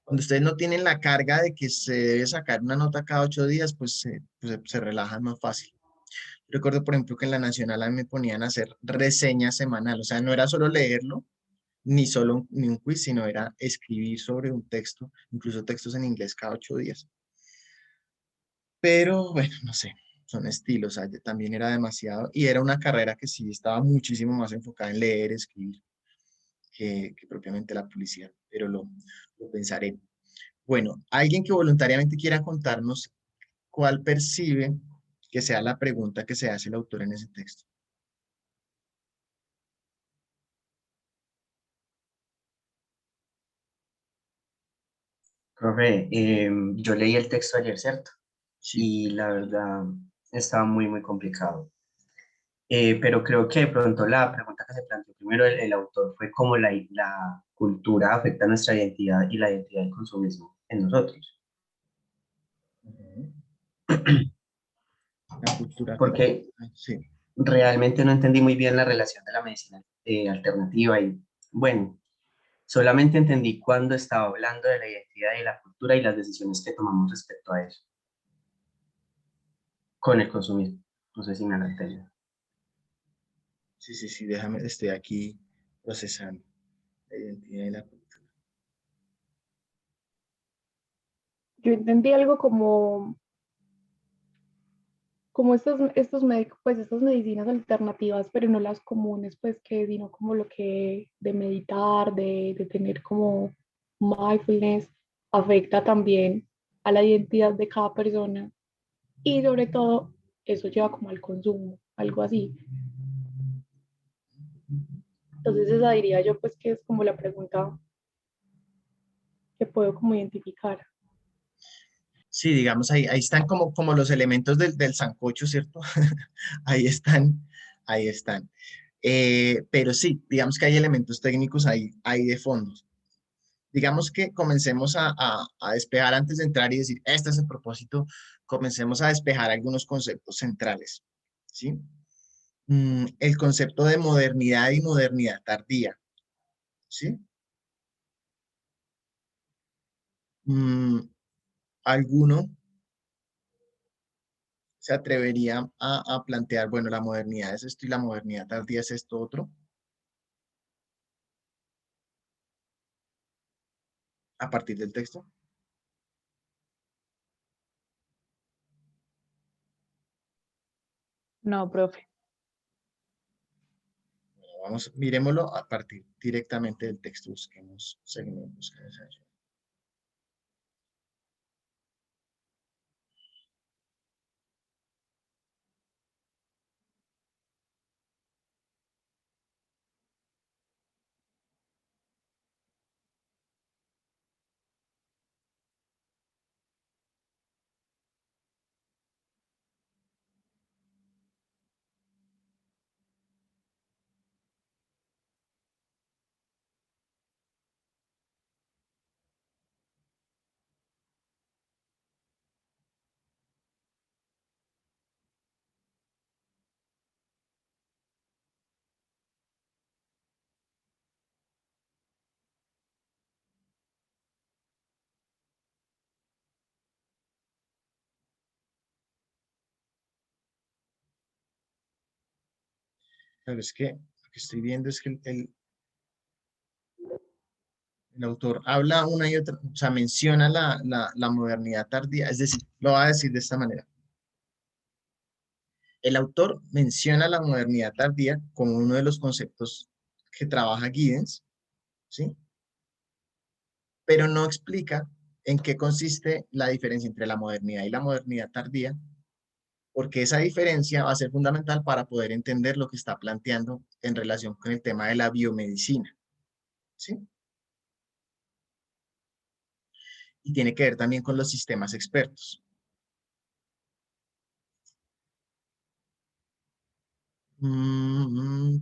Cuando ustedes no tienen la carga de que se debe sacar una nota cada 8 días, pues se relajan más fácil. Recuerdo, por ejemplo, que en la Nacional a mí me ponían a hacer reseña semanal, o sea, no era solo leerlo, ni un quiz, sino era escribir sobre un texto, incluso textos en inglés cada 8 días. Pero bueno, no sé, son estilos, o sea, yo también era demasiado, y era una carrera que sí estaba muchísimo más enfocada en leer, escribir, que propiamente la publicidad, pero lo pensaré. Bueno, alguien que voluntariamente quiera contarnos cuál percibe que sea la pregunta que se hace el autor en ese texto. Profe, yo leí el texto ayer, ¿cierto? Sí. Y la verdad estaba muy, muy complicado. Pero creo que de pronto la pregunta que se planteó primero el autor fue cómo la cultura afecta nuestra identidad y la identidad del consumismo en nosotros. Ujú. La cultura afecta. Porque Sí. realmente no entendí muy bien la relación de la medicina alternativa y bueno, solamente entendí cuando estaba hablando de la identidad y la cultura y las decisiones que tomamos respecto a eso, con el consumismo. No sé si me han entendido. Sí, déjame, estoy aquí procesando la identidad y la cultura. Yo entendí algo como estos médicos, pues estas medicinas alternativas, pero no las comunes, pues que sino como lo que de meditar, de tener como mindfulness, afecta también a la identidad de cada persona y sobre todo eso lleva como al consumo, algo así. Entonces esa diría yo pues que es como la pregunta que puedo como identificar. Sí, digamos, ahí están como los elementos del sancocho, ¿cierto? Ahí están, ahí están. Pero sí, digamos que hay elementos técnicos ahí de fondo. Digamos que comencemos a despejar antes de entrar y decir, este es el propósito, comencemos a despejar algunos conceptos centrales, ¿sí? El concepto de modernidad y modernidad tardía, ¿sí? Mm, ¿Alguno se atrevería a plantear, bueno, la modernidad es esto y la modernidad tardía es esto otro, a partir del texto? No, profe. Bueno, vamos, miremoslo a partir directamente del texto, busquemos segmentos que desarrollan. Claro, es que lo que estoy viendo es que el autor habla una y otra, o sea, menciona la modernidad tardía, es decir, lo va a decir de esta manera. El autor menciona la modernidad tardía como uno de los conceptos que trabaja Giddens, ¿sí? Pero no explica en qué consiste la diferencia entre la modernidad y la modernidad tardía, porque esa diferencia va a ser fundamental para poder entender lo que está planteando en relación con el tema de la biomedicina, ¿sí? Y tiene que ver también con los sistemas expertos.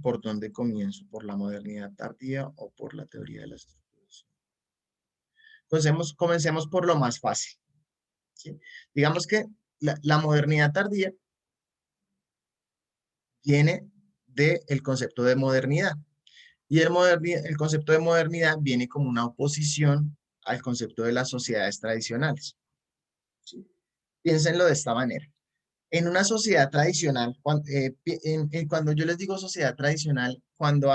¿Por dónde comienzo? ¿Por la modernidad tardía o por la teoría de la estructuración? Comencemos por lo más fácil, ¿sí? Digamos que la modernidad tardía viene del concepto de modernidad. Y el concepto de modernidad viene como una oposición al concepto de las sociedades tradicionales, ¿sí? Piénsenlo de esta manera. En una sociedad tradicional, cuando yo les digo sociedad tradicional, cuando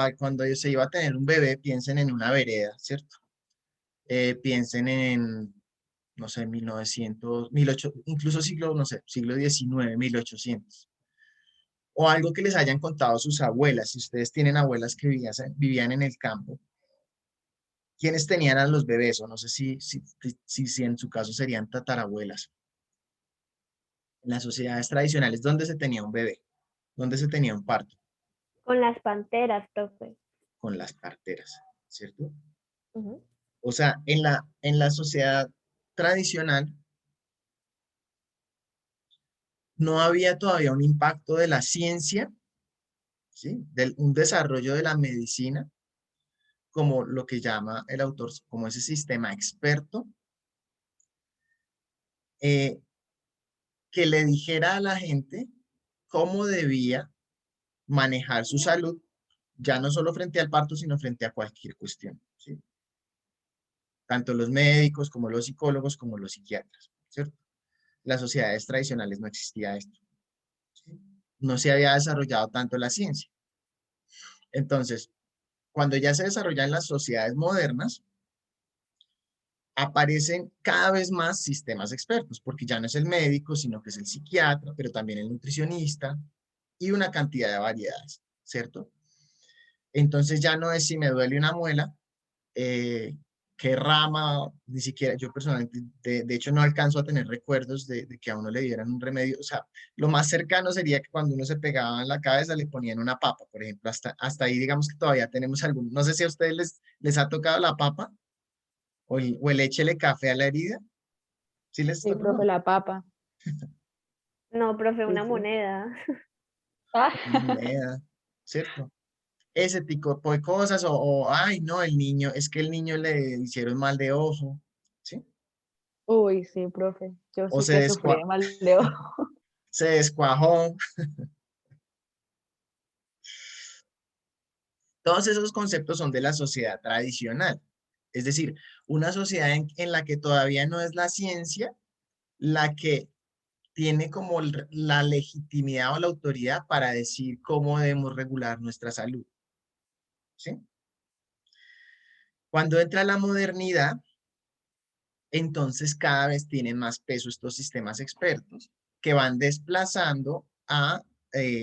se iba a tener un bebé, piensen en una vereda, ¿cierto? Piensen en, no sé, 1900, 1800, incluso siglo, no sé, siglo XIX, 1800. O algo que les hayan contado sus abuelas. Si ustedes tienen abuelas que vivían en el campo, ¿quiénes tenían a los bebés? O no sé si en su caso serían tatarabuelas. En las sociedades tradicionales, ¿dónde se tenía un bebé? ¿Dónde se tenía un parto? Con las panteras, profe. Con las parteras, ¿cierto? Ujú. O sea, en la sociedad tradicional no había todavía un impacto de la ciencia ¿sí? Un desarrollo de la medicina, como lo que llama el autor, como ese sistema experto, eh, que le dijera a la gente cómo debía manejar su salud, ya no solo frente al parto, sino frente a cualquier cuestión, ¿sí? Tanto los médicos como los psicólogos como los psiquiatras, ¿cierto? Las sociedades tradicionales no existía esto, ¿sí? No se había desarrollado tanto la ciencia. Entonces, cuando ya se desarrollan las sociedades modernas, aparecen cada vez más sistemas expertos, porque ya no es el médico, sino que es el psiquiatra, pero también el nutricionista y una cantidad de variedades, ¿cierto? Entonces ya no es si me duele una muela, qué rama, ni siquiera, yo personalmente, de hecho no alcanzo a tener recuerdos de que a uno le dieran un remedio, o sea, lo más cercano sería que cuando uno se pegaba en la cabeza le ponían una papa, por ejemplo, hasta ahí digamos que todavía tenemos algún, no sé si a ustedes les ha tocado la papa o el échele café a la herida, ¿sí les Sí, tocó? profe, No, la papa. No, profe, Sí, una sí. moneda. Ah, una moneda, ¿cierto? Ese tipo de cosas, ay, no, el niño, es que el niño le hicieron mal de ojo, ¿sí? uy, sí, profe. Yo O sí que sufrí de mal de ojo. se descuajó. Todos esos conceptos son de la sociedad tradicional. Es decir, una sociedad en la que todavía no es la ciencia la que tiene como la legitimidad o la autoridad para decir cómo debemos regular nuestra salud, ¿sí? Cuando entra la modernidad, entonces cada vez tienen más peso estos sistemas expertos que van desplazando a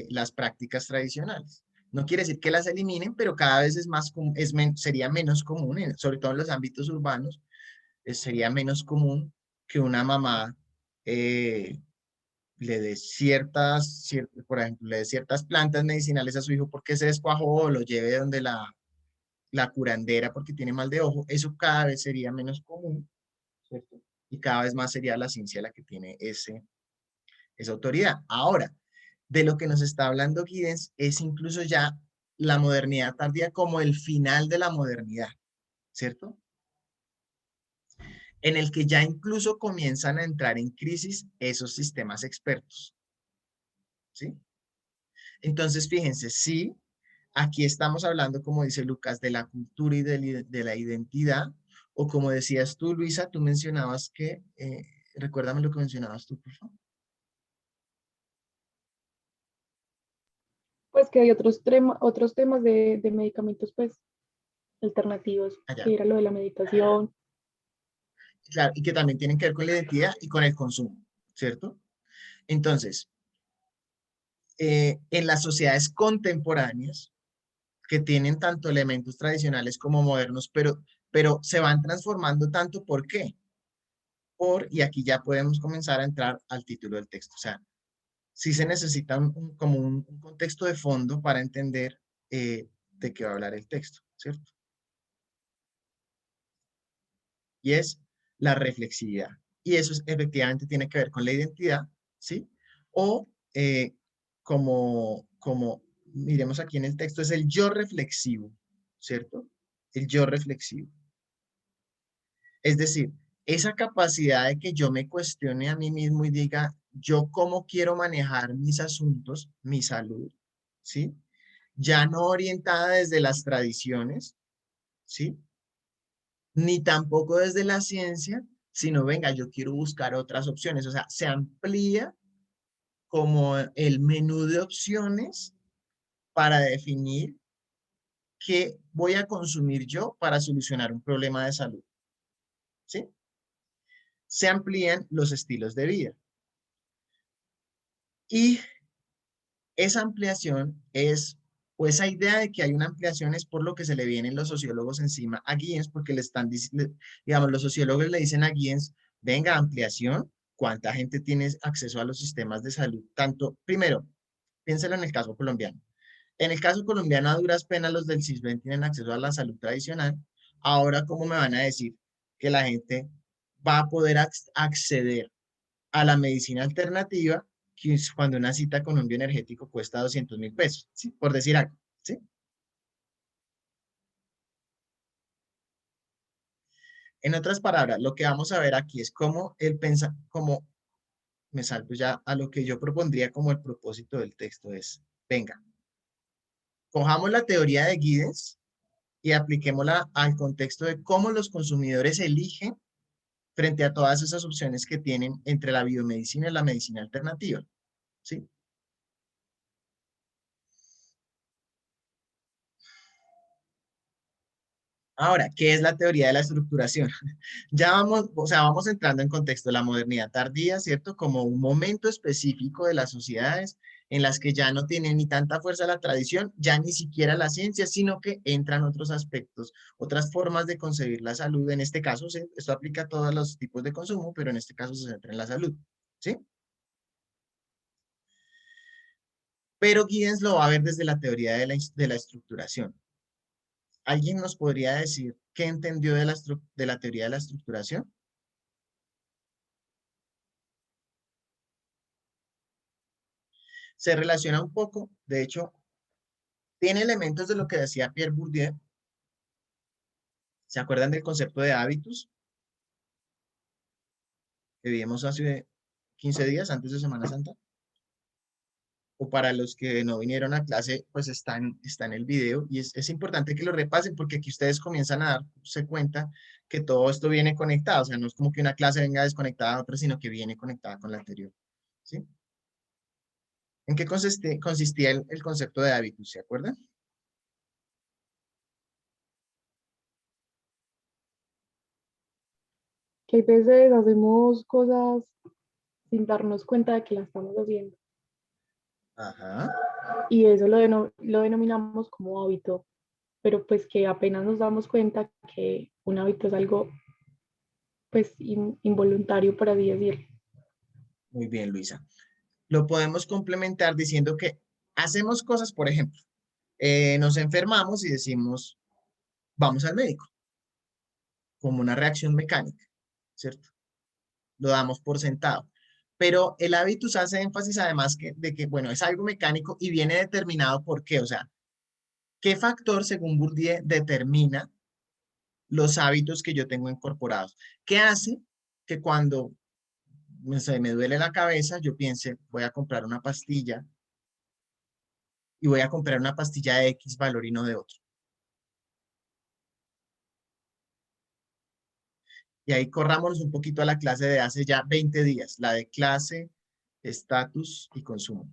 las prácticas tradicionales. No quiere decir que las eliminen, pero cada vez es más, sería menos común, sobre todo en los ámbitos urbanos, sería menos común que una mamá eh, le dé por ejemplo, le dé ciertas plantas medicinales a su hijo porque se descuajó o lo lleve donde la curandera porque tiene mal de ojo. Eso cada vez sería menos común, ¿cierto? Y cada vez más sería la ciencia la que tiene esa autoridad. Ahora, de lo que nos está hablando Giddens es incluso ya la modernidad tardía como el final de la modernidad, ¿cierto? En el que ya incluso comienzan a entrar en crisis esos sistemas expertos, ¿sí? Entonces, fíjense, sí, aquí estamos hablando, como dice Lucas, de la cultura y de la identidad, o como decías tú, Luisa, tú mencionabas que, recuérdame lo que mencionabas tú, por favor. Pues que hay otros temas de medicamentos pues alternativos, Allá. que era lo de la meditación. Claro, y que también tienen que ver con la identidad y con el consumo, ¿cierto? Entonces, en las sociedades contemporáneas, que tienen tanto elementos tradicionales como modernos, pero se van transformando tanto, ¿por qué? Y aquí ya podemos comenzar a entrar al título del texto. O sea, sí se necesita como un contexto de fondo para entender de qué va a hablar el texto, ¿cierto? Y es la reflexividad. Y eso efectivamente tiene que ver con la identidad, ¿sí? O como miremos aquí en el texto, es el yo reflexivo, ¿cierto? El yo reflexivo. Es decir, esa capacidad de que yo me cuestione a mí mismo y diga, yo cómo quiero manejar mis asuntos, mi salud, ¿sí? Ya no orientada desde las tradiciones, ¿sí? Ni tampoco desde la ciencia, sino venga, yo quiero buscar otras opciones. O sea, se amplía como el menú de opciones para definir qué voy a consumir yo para solucionar un problema de salud, ¿sí? Se amplían los estilos de vida. Y esa ampliación o esa idea de que hay una ampliación es por lo que se le vienen los sociólogos encima a Giddens, porque le están diciendo, digamos, los sociólogos le dicen a Giddens, venga, ampliación, ¿cuánta gente tiene acceso a los sistemas de salud? Tanto, primero, piénselo en el caso colombiano. En el caso colombiano, a duras penas, los del CISBEN tienen acceso a la salud tradicional. Ahora, ¿cómo me van a decir que la gente va a poder acceder a la medicina alternativa que es cuando una cita con un bioenergético cuesta 200.000 pesos, ¿sí? Por decir algo, ¿sí? En otras palabras, lo que vamos a ver aquí es cómo cómo me salto ya a lo que yo propondría como el propósito del texto es, venga, cojamos la teoría de Giddens y apliquémosla al contexto de cómo los consumidores eligen frente a todas esas opciones que tienen entre la biomedicina y la medicina alternativa, ¿sí? Ahora, ¿qué es la teoría de la estructuración? Ya vamos, o sea, vamos entrando en contexto de la modernidad tardía, ¿cierto? Como un momento específico de las sociedades en las que ya no tiene ni tanta fuerza la tradición, ya ni siquiera la ciencia, sino que entran otros aspectos, otras formas de concebir la salud. En este caso, esto aplica a todos los tipos de consumo, pero en este caso se centra en la salud, ¿sí? Pero Giddens lo va a ver desde la teoría de la estructuración. ¿Alguien nos podría decir qué entendió de la teoría de la estructuración? Se relaciona un poco, de hecho, tiene elementos de lo que decía Pierre Bourdieu. ¿Se acuerdan del concepto de hábitos que vimos hace 15 días antes de Semana Santa? O para los que no vinieron a clase, pues está en el video y es importante que lo repasen porque aquí ustedes comienzan a darse cuenta que todo esto viene conectado, o sea, no es como que una clase venga desconectada a otra, sino que viene conectada con la anterior, ¿sí? ¿En qué consistía el concepto de hábitos? ¿Se acuerdan? Que hay veces hacemos cosas sin darnos cuenta de que las estamos haciendo. Ajá. Y eso lo denominamos como hábito, pero pues que apenas nos damos cuenta que un hábito es algo pues involuntario, por así decirlo. Muy bien, Luisa. Lo podemos complementar diciendo que hacemos cosas, por ejemplo, nos enfermamos y decimos, vamos al médico, como una reacción mecánica, ¿cierto? Lo damos por sentado. Pero el hábitus hace énfasis además de que, bueno, es algo mecánico y viene determinado por qué, o sea, ¿qué factor, según Bourdieu, determina los hábitos que yo tengo incorporados? ¿Qué hace que cuando me duele la cabeza, yo piense, voy a comprar una pastilla y voy a comprar una pastilla de X valor y no de otro? Y ahí corrámonos un poquito a la clase de hace ya 20 días, la de clase, estatus y consumo.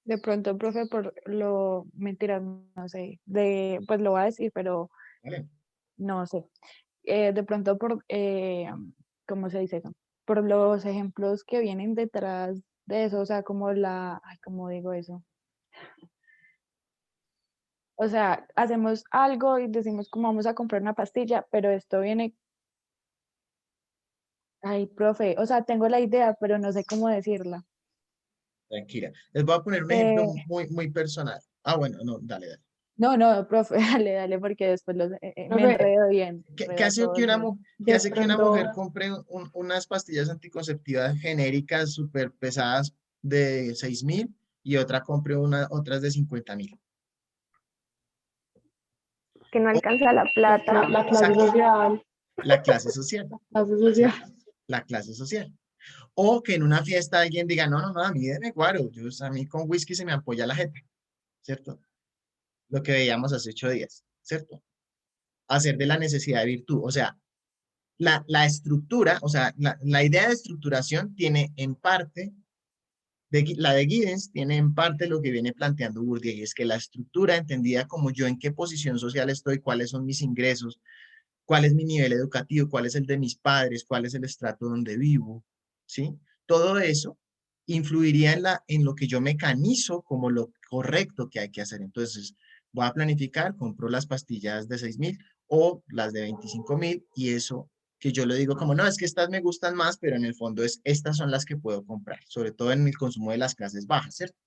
De pronto, profe, por lo, mentira, no sé, pues lo voy a decir, pero ¿Vale? no sé. De pronto ¿cómo se dice eso? Por los ejemplos que vienen detrás de eso, o sea, como ay, ¿cómo digo eso? O sea, hacemos algo y decimos como vamos a comprar una pastilla, pero esto viene, ay, profe, o sea, tengo la idea, pero no sé cómo decirla. Tranquila. Les voy a poner un ejemplo Eh, muy personal. Ah, bueno, no, dale, dale. no, no, profe, dale, porque después me Profe, enredo bien, ¿Qué enredo hace todo que el mundo. qué de hace que una pronto, mujer compre unas pastillas anticonceptivas genéricas súper pesadas de 6.000 y otra compre otras de 50.000? Que no alcanza la plata. la clase Exacto, social, la clase social, la clase social. ¿cierto? La clase social. O que en una fiesta alguien diga, no, no, no, a mí deme guaro, a mí con whisky se me ampolla la jeta, ¿cierto? Lo que veíamos hace 8 días, ¿cierto? Hacer de la necesidad de virtud. O sea, la estructura, o sea, la idea de estructuración tiene en parte, la de Giddens tiene en parte lo que viene planteando Bourdieu, y es que la estructura entendida como yo en qué posición social estoy, cuáles son mis ingresos, cuál es mi nivel educativo, cuál es el de mis padres, cuál es el estrato donde vivo, ¿sí? Todo eso influiría en lo que yo mecanizo como lo correcto que hay que hacer. Entonces, voy a planificar, compro las pastillas de 6.000 o las de 25.000 y eso que yo le digo como, no, es que estas me gustan más, pero en el fondo estas son las que puedo comprar, sobre todo en el consumo de las clases bajas, ¿cierto?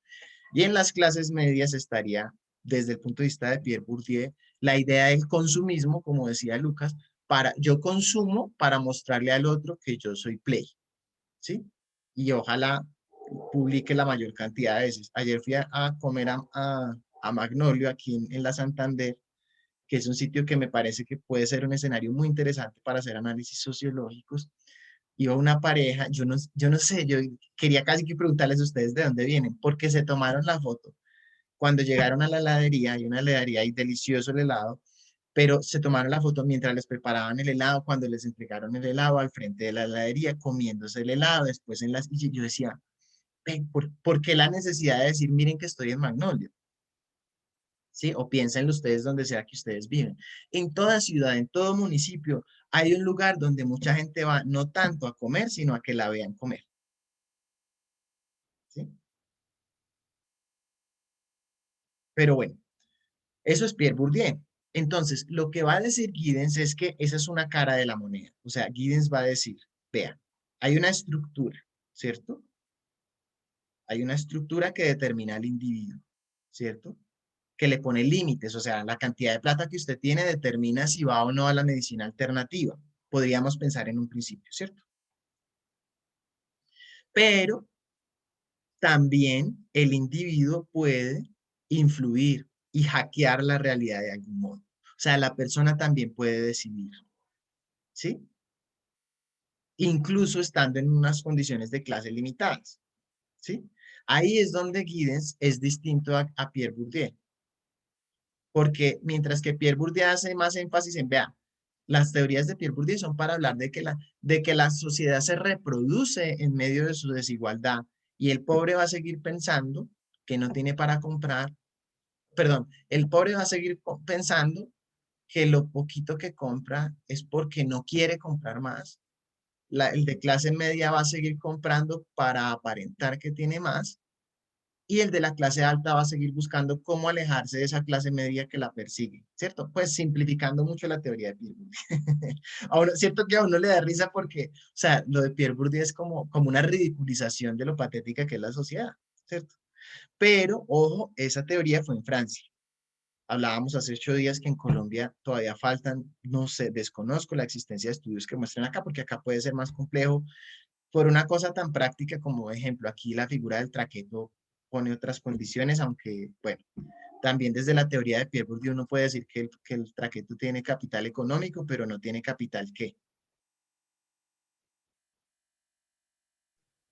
Y en las clases medias estaría, desde el punto de vista de Pierre Bourdieu, la idea del consumismo, como decía Lucas, yo consumo para mostrarle al otro que yo soy play, ¿sí? Y ojalá publique la mayor cantidad de veces. Ayer fui a comer a Magnolio aquí en la Santander, que es un sitio que me parece que puede ser un escenario muy interesante para hacer análisis sociológicos. Iba una pareja, yo no sé, yo quería casi que preguntarles a ustedes de dónde vienen, porque se tomaron la foto. Cuando llegaron a la heladería, hay una heladería y delicioso el helado, pero se tomaron la foto mientras les preparaban el helado, cuando les entregaron el helado al frente de la heladería, comiéndose el helado, después en las... Y yo decía, "Ven, ¿por qué la necesidad de decir, miren que estoy en Magnolio? ¿Sí? O piénsenlo ustedes donde sea que ustedes viven. En toda ciudad, en todo municipio, hay un lugar donde mucha gente va no tanto a comer, sino a que la vean comer. ¿Sí? Pero bueno, eso es Pierre Bourdieu. Entonces, lo que va a decir Giddens es que esa es una cara de la moneda. O sea, Giddens va a decir, vean, hay una estructura, ¿cierto? Hay una estructura que determina al individuo, ¿cierto? Que le pone límites, o sea, la cantidad de plata que usted tiene determina si va o no a la medicina alternativa. Podríamos pensar en un principio, ¿cierto? Pero también el individuo puede influir y hackear la realidad de algún modo. O sea, la persona también puede decidir, ¿sí? Incluso estando en unas condiciones de clase limitadas, ¿sí? Ahí es donde Giddens es distinto a Pierre Bourdieu. Porque mientras que Pierre Bourdieu hace más énfasis en, vea, las teorías de Pierre Bourdieu son para hablar de que la sociedad se reproduce en medio de su desigualdad y el pobre va a seguir pensando que no tiene para comprar, perdón, el pobre va a seguir pensando que lo poquito que compra es porque no quiere comprar más. El de clase media va a seguir comprando para aparentar que tiene más y el de la clase alta va a seguir buscando cómo alejarse de esa clase media que la persigue, ¿cierto? Pues simplificando mucho la teoría de Pierre Bourdieu. Ahora, cierto que a uno le da risa porque, o sea, lo de Pierre Bourdieu es como una ridiculización de lo patética que es la sociedad, ¿cierto? Pero, ojo, esa teoría fue en Francia. Hablábamos hace 8 días que en Colombia todavía faltan, no sé, desconozco la existencia de estudios que muestren acá, porque acá puede ser más complejo por una cosa tan práctica como, ejemplo, aquí la figura del traqueto pone otras condiciones, aunque, bueno, también desde la teoría de Pierre Bourdieu uno puede decir que el traqueto tiene capital económico, pero no tiene capital, ¿qué?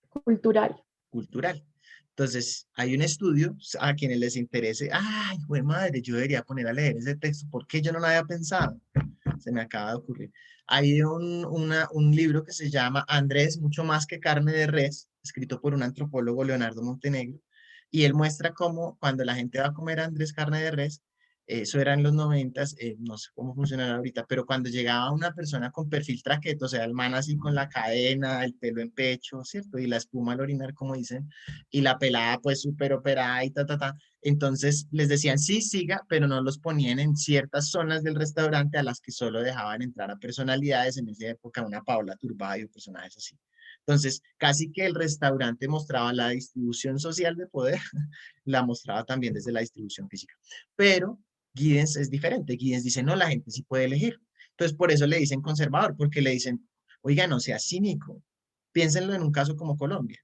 Cultural. Cultural. Entonces, hay un estudio, a quienes les interese, ay, güey madre, yo debería poner a leer ese texto, ¿por qué yo no lo había pensado? Se me acaba de ocurrir. Hay un libro que se llama Andrés, mucho más que carne de res, escrito por un antropólogo, Leonardo Montenegro, y él muestra cómo cuando la gente va a comer Andrés carne de res, eso era en los 90s, no sé cómo funcionará ahorita, pero cuando llegaba una persona con perfil traqueto, o sea, el man así con la cadena, el pelo en pecho, ¿cierto? Y la espuma al orinar, como dicen, y la pelada pues súper operada y ta. Entonces les decían, sí, siga, pero no los ponían en ciertas zonas del restaurante a las que solo dejaban entrar a personalidades, en esa época una Paula Turbay o personajes así. Entonces, casi que el restaurante mostraba la distribución social de poder, la mostraba también desde la distribución física. Pero Giddens es diferente. Giddens dice, no, la gente sí puede elegir. Entonces, por eso le dicen conservador, porque le dicen, oiga, no sea cínico. Piénsenlo en un caso como Colombia.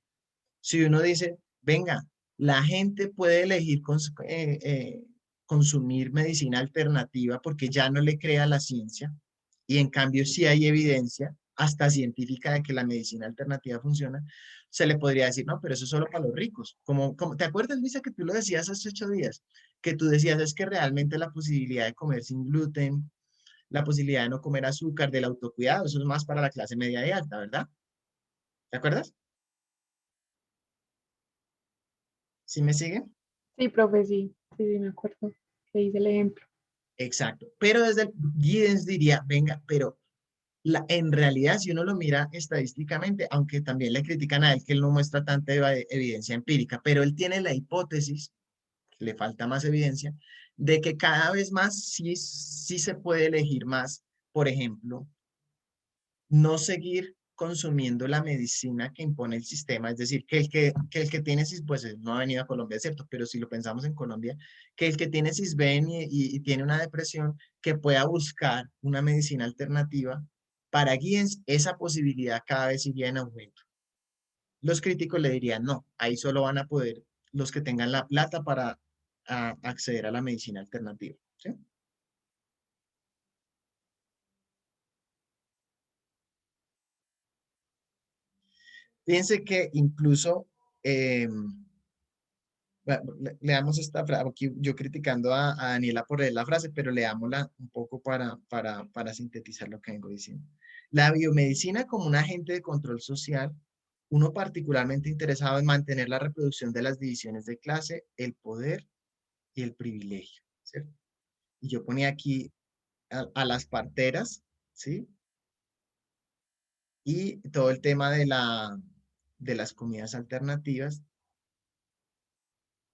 Si uno dice, venga, la gente puede elegir consumir medicina alternativa porque ya no le crea la ciencia y en cambio sí hay evidencia, hasta científica, de que la medicina alternativa funciona, se le podría decir, no, pero eso es solo para los ricos. ¿Te acuerdas, Luisa, que tú lo decías hace 8 días? Que tú decías es que realmente la posibilidad de comer sin gluten, la posibilidad de no comer azúcar, del autocuidado, eso es más para la clase media y alta, ¿verdad? ¿Te acuerdas? ¿Sí me siguen? Sí, profe, sí, me acuerdo que hice el ejemplo. Exacto. Pero desde el Giddens diría, venga, pero en realidad, si uno lo mira estadísticamente, aunque también le critican a él que él no muestra tanta evidencia empírica, pero él tiene la hipótesis, le falta más evidencia, de que cada vez más sí se puede elegir más, por ejemplo, no seguir consumiendo la medicina que impone el sistema, es decir, que el que tiene CISBEN, pues él no ha venido a Colombia, ¿cierto? Pero si lo pensamos en Colombia, que el que tiene CISBEN y tiene una depresión, que pueda buscar una medicina alternativa para guías, esa posibilidad cada vez iría en aumento. Los críticos le dirían, no, ahí solo van a poder los que tengan la plata para acceder a la medicina alternativa, ¿sí? Fíjense que incluso, leamos esta frase, aquí yo criticando a Daniela por leer la frase, pero leámosla un poco para sintetizar lo que vengo diciendo. La biomedicina como un agente de control social, uno particularmente interesado en mantener la reproducción de las divisiones de clase, el poder y el privilegio, ¿cierto? Y yo ponía aquí a las parteras, ¿sí? Y todo el tema de las comidas alternativas,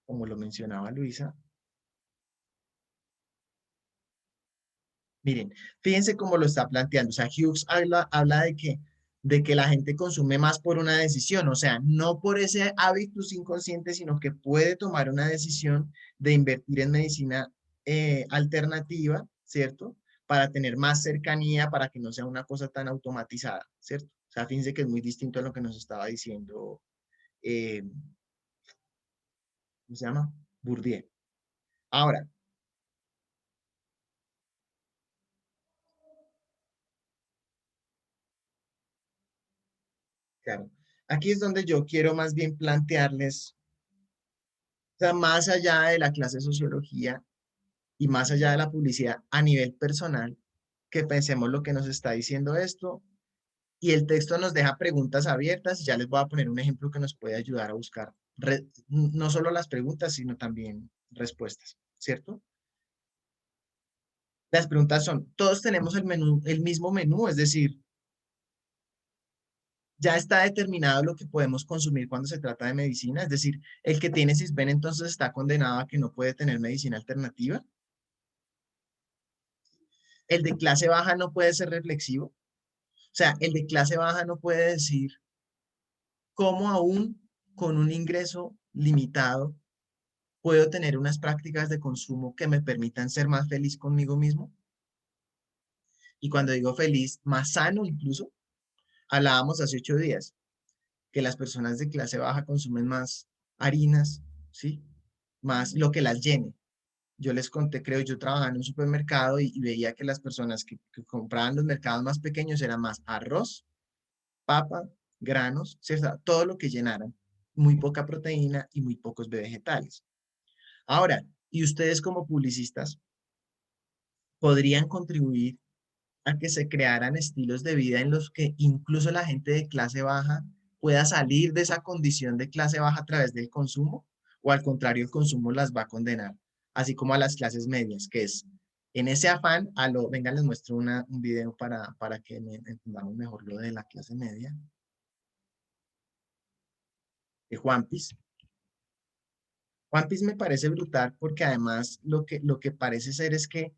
como lo mencionaba Luisa. Miren, fíjense cómo lo está planteando. O sea, Hughes habla de que la gente consume más por una decisión, o sea, no por ese hábito inconsciente, sino que puede tomar una decisión de invertir en medicina alternativa, ¿cierto? Para tener más cercanía, para que no sea una cosa tan automatizada, ¿cierto? O sea, fíjense que es muy distinto a lo que nos estaba diciendo, ¿cómo se llama? Bourdieu. Ahora, claro, aquí es donde yo quiero más bien plantearles, o sea, más allá de la clase de sociología y más allá de la publicidad, a nivel personal, que pensemos lo que nos está diciendo esto, y el texto nos deja preguntas abiertas, y ya les voy a poner un ejemplo que nos puede ayudar a buscar no solo las preguntas, sino también respuestas, ¿cierto? Las preguntas son, todos tenemos el mismo menú, es decir, ya está determinado lo que podemos consumir cuando se trata de medicina, es decir, el que tiene CISBEN entonces está condenado a que no puede tener medicina alternativa. El de clase baja no puede ser reflexivo. O sea, el de clase baja no puede decir cómo aún con un ingreso limitado puedo tener unas prácticas de consumo que me permitan ser más feliz conmigo mismo. Y cuando digo feliz, más sano incluso. Hablábamos hace 8 días que las personas de clase baja consumen más harinas, ¿sí? Más lo que las llene. Yo les conté, creo, yo trabajaba en un supermercado y veía que las personas que compraban los mercados más pequeños eran más arroz, papa, granos, ¿cierto? Todo lo que llenaran. Muy poca proteína y muy pocos vegetales. Ahora, ¿y ustedes como publicistas podrían contribuir a que se crearan estilos de vida en los que incluso la gente de clase baja pueda salir de esa condición de clase baja a través del consumo? ¿O al contrario, el consumo las va a condenar? Así como a las clases medias, que es en ese afán, venga, les muestro un video para que entendamos mejor lo de la clase media. De Juanpis. Juanpis me parece brutal porque además lo que parece ser es que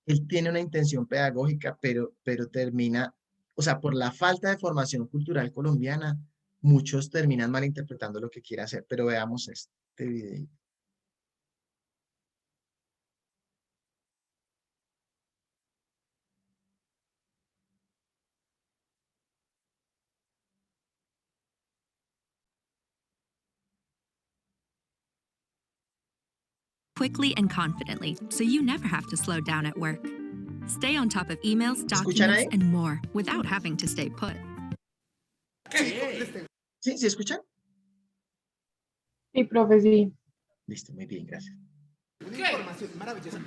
él tiene una intención pedagógica, pero termina, o sea, por la falta de formación cultural colombiana, muchos terminan malinterpretando lo que quiere hacer, pero veamos este video. Quickly and confidently, so you never have to slow down at work. Stay on top of emails, ¿Escuchan ahí? documents, and more without having to stay put. ¿Sí? ¿Sí escuchan? Sí, profe, sí. Listo, muy bien, gracias. Una información maravillosa.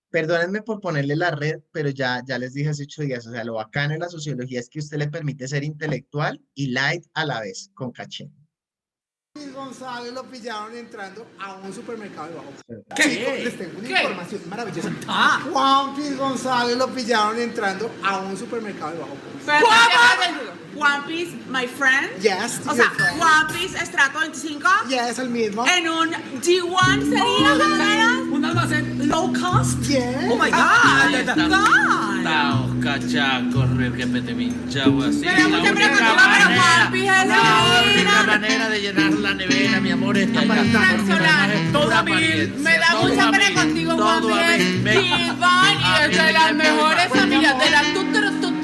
Perdónenme por ponerle la red, pero ya les dije hace 8 días, o sea, lo bacano de la sociología es que usted le permite ser intelectual y light a la vez, con caché. Luis González lo pillaron entrando a un supermercado de bajo precio. ¿Qué? Les tengo una información maravillosa. Juan Luis González lo pillaron entrando a un supermercado de bajo precio. One Piece, my friend. Yes. O sea, One Piece estrato 25. Yes, el mismo. En un G1 sería, ¿verdad? Un almacén low cost. Yes. Oh my God. God. Taos, cachacos, repete minchao, así. Pero La mucha única pregunta, pero Juanpi, la única Jesucristo. manera de llenar la nevera, mi amor, es allá. Porque Solán, además es todo pura a mí, apariencia. me da Todo mucha a pena mí, contigo, todo Juanpi, a mí. es Me- diván y a es mí de me las cae muy mejores mal. amigas de la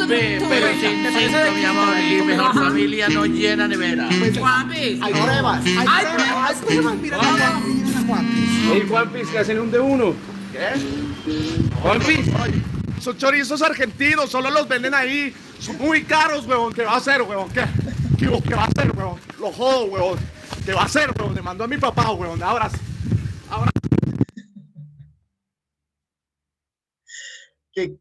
Pero sin cinco, mi amor, y mejor familia no llena nevera. Juanpi. Hay pruebas, hay pruebas. Mira la Juanpis, mira la Juanpis. Hey, Juanpis, que hacen un de uno. ¿Qué? Juanpis. Son chorizos argentinos, solo los venden ahí. Son muy caros, huevón. ¿Qué va a hacer, huevón? ¿Qué va a hacer, huevón? Lo jodo, huevón. ¿Qué va a hacer, huevón? Le mando a mi papá, huevón. Abrazo.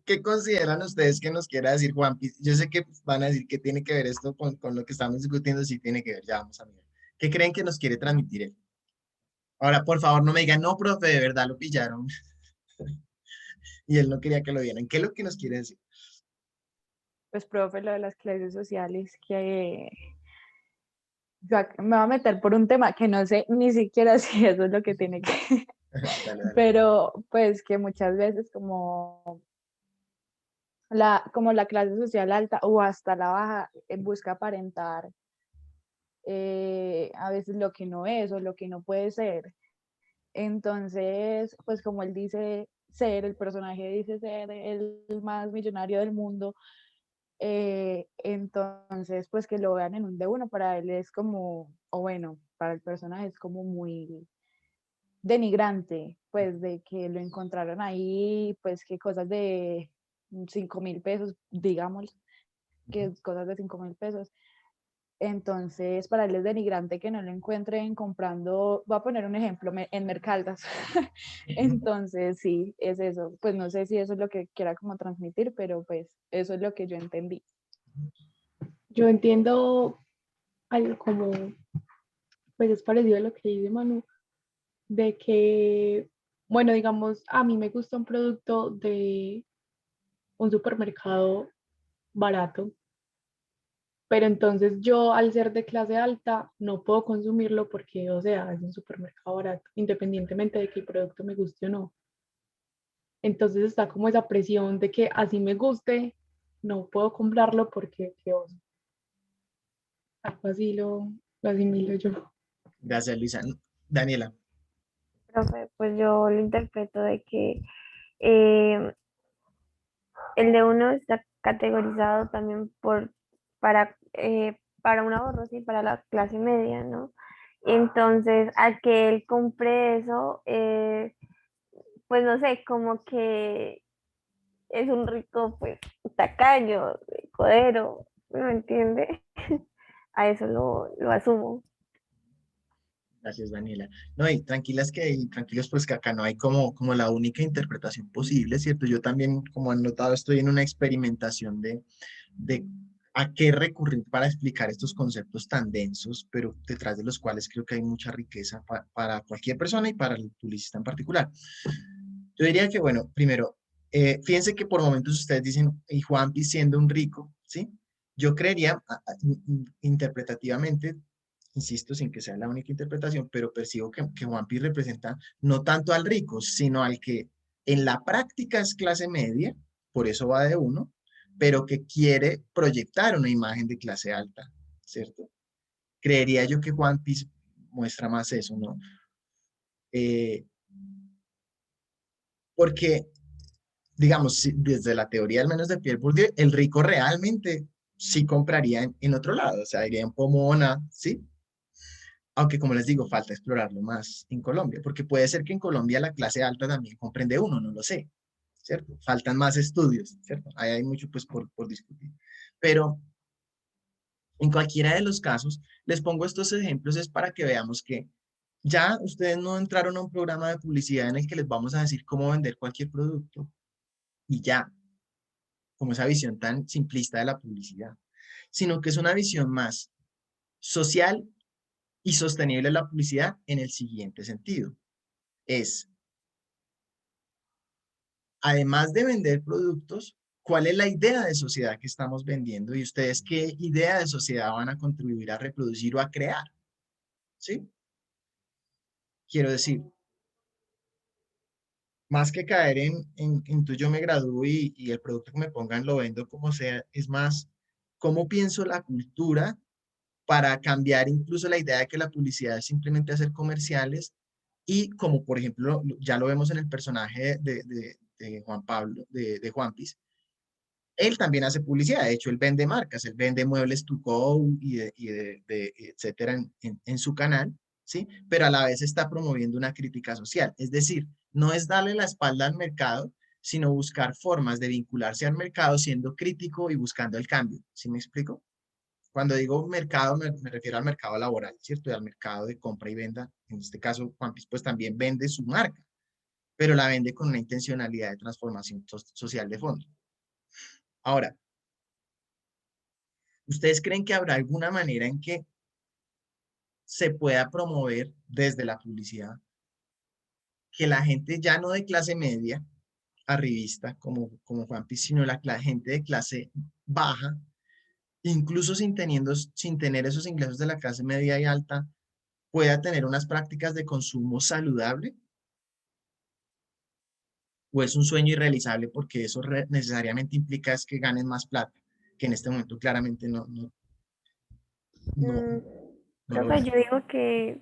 ¿Qué consideran ustedes que nos quiera decir Juanpi? Yo sé que van a decir que tiene que ver esto con lo que estamos discutiendo, sí tiene que ver, ya vamos a mirar. ¿Qué creen que nos quiere transmitir él? Ahora, por favor, no me digan, no, profe, de verdad lo pillaron. Y él no quería que lo vieran. ¿Qué es lo que nos quiere decir? Pues, profe, lo de las clases sociales, que me va a meter por un tema que no sé ni siquiera si eso es lo que tiene que... Dale, dale. Pero, pues, que muchas veces como la clase social alta o hasta la baja busca aparentar a veces lo que no es o lo que no puede ser. Entonces, pues como él dice ser, el personaje dice ser el más millonario del mundo, entonces pues que lo vean en un de uno para él es como, o bueno, para el personaje es como muy denigrante, pues de que lo encontraron ahí, pues que cosas de 5.000 pesos, digamos, que cosas de 5.000 pesos. Entonces, para él es denigrante que no lo encuentren comprando, voy a poner un ejemplo, en Mercaldas. Entonces, sí, es eso. Pues no sé si eso es lo que quiera como transmitir, pero pues eso es lo que yo entendí. Yo entiendo algo como, pues es parecido a lo que dice Manu, de que, bueno, digamos, a mí me gusta un producto de un supermercado barato, pero entonces yo al ser de clase alta no puedo consumirlo porque, o sea, es un supermercado barato, independientemente de que el producto me guste o no. Entonces está como esa presión de que así me guste, no puedo comprarlo porque qué oso. Algo así lo asimilo yo. Gracias, Luisa. Daniela. Profe, pues yo lo interpreto de que eh, el de uno está categorizado también para un ahorro, sí, para la clase media, ¿no? Entonces, al que él compre eso, pues no sé, como que es un rico, pues, tacaño, codero, ¿no entiende? A eso lo asumo. Gracias, Daniela. No, y tranquilas y tranquilos, pues que acá no hay como la única interpretación posible, ¿cierto? Yo también, como han notado, estoy en una experimentación de a qué recurrir para explicar estos conceptos tan densos, pero detrás de los cuales creo que hay mucha riqueza para cualquier persona y para el publicista en particular. Yo diría que, bueno, primero, fíjense que por momentos ustedes dicen, y Juanpi siendo un rico, ¿sí? Yo creería, interpretativamente, insisto, sin que sea la única interpretación, pero percibo que Juanpi representa no tanto al rico, sino al que en la práctica es clase media, por eso va de uno, pero que quiere proyectar una imagen de clase alta, ¿cierto? Creería yo que Juanpi muestra más eso, ¿no? Porque, digamos, desde la teoría al menos de Pierre Bourdieu, el rico realmente sí compraría en otro lado, o sea, iría en Pomona, ¿sí? Aunque como les digo, falta explorarlo más en Colombia, porque puede ser que en Colombia la clase alta también comprende uno, no lo sé, ¿cierto? Faltan más estudios, ¿cierto? Ahí hay mucho pues por discutir. Pero en cualquiera de los casos, les pongo estos ejemplos es para que veamos que ya ustedes no entraron a un programa de publicidad en el que les vamos a decir cómo vender cualquier producto y ya, como esa visión tan simplista de la publicidad, sino que es una visión más social y sostenible de la publicidad en el siguiente sentido. Es, además de vender productos, ¿cuál es la idea de sociedad que estamos vendiendo? Y ustedes, ¿qué idea de sociedad van a contribuir a reproducir o a crear? ¿Sí? Quiero decir, más que caer en tú yo me gradúo y el producto que me pongan lo vendo como sea, es más cómo pienso la cultura para cambiar incluso la idea de que la publicidad es simplemente hacer comerciales y como por ejemplo ya lo vemos en el personaje de Juan Pablo, de Juanpis, él también hace publicidad, de hecho él vende marcas, él vende muebles to go etcétera en su canal, ¿sí? Pero a la vez está promoviendo una crítica social, es decir, no es darle la espalda al mercado, sino buscar formas de vincularse al mercado siendo crítico y buscando el cambio, ¿sí me explico? Cuando digo mercado, me refiero al mercado laboral, ¿cierto? Y al mercado de compra y venta. En este caso, Juanpis pues también vende su marca, pero la vende con una intencionalidad de transformación social de fondo. Ahora, ¿ustedes creen que habrá alguna manera en que se pueda promover desde la publicidad que la gente ya no de clase media, arribista, como Juanpis, sino la gente de clase baja, incluso sin tener esos ingresos de la clase media y alta, pueda tener unas prácticas de consumo saludable? ¿O es un sueño irrealizable porque eso necesariamente implica es que ganen más plata, que en este momento claramente no Mm, lo profe, ven? yo digo que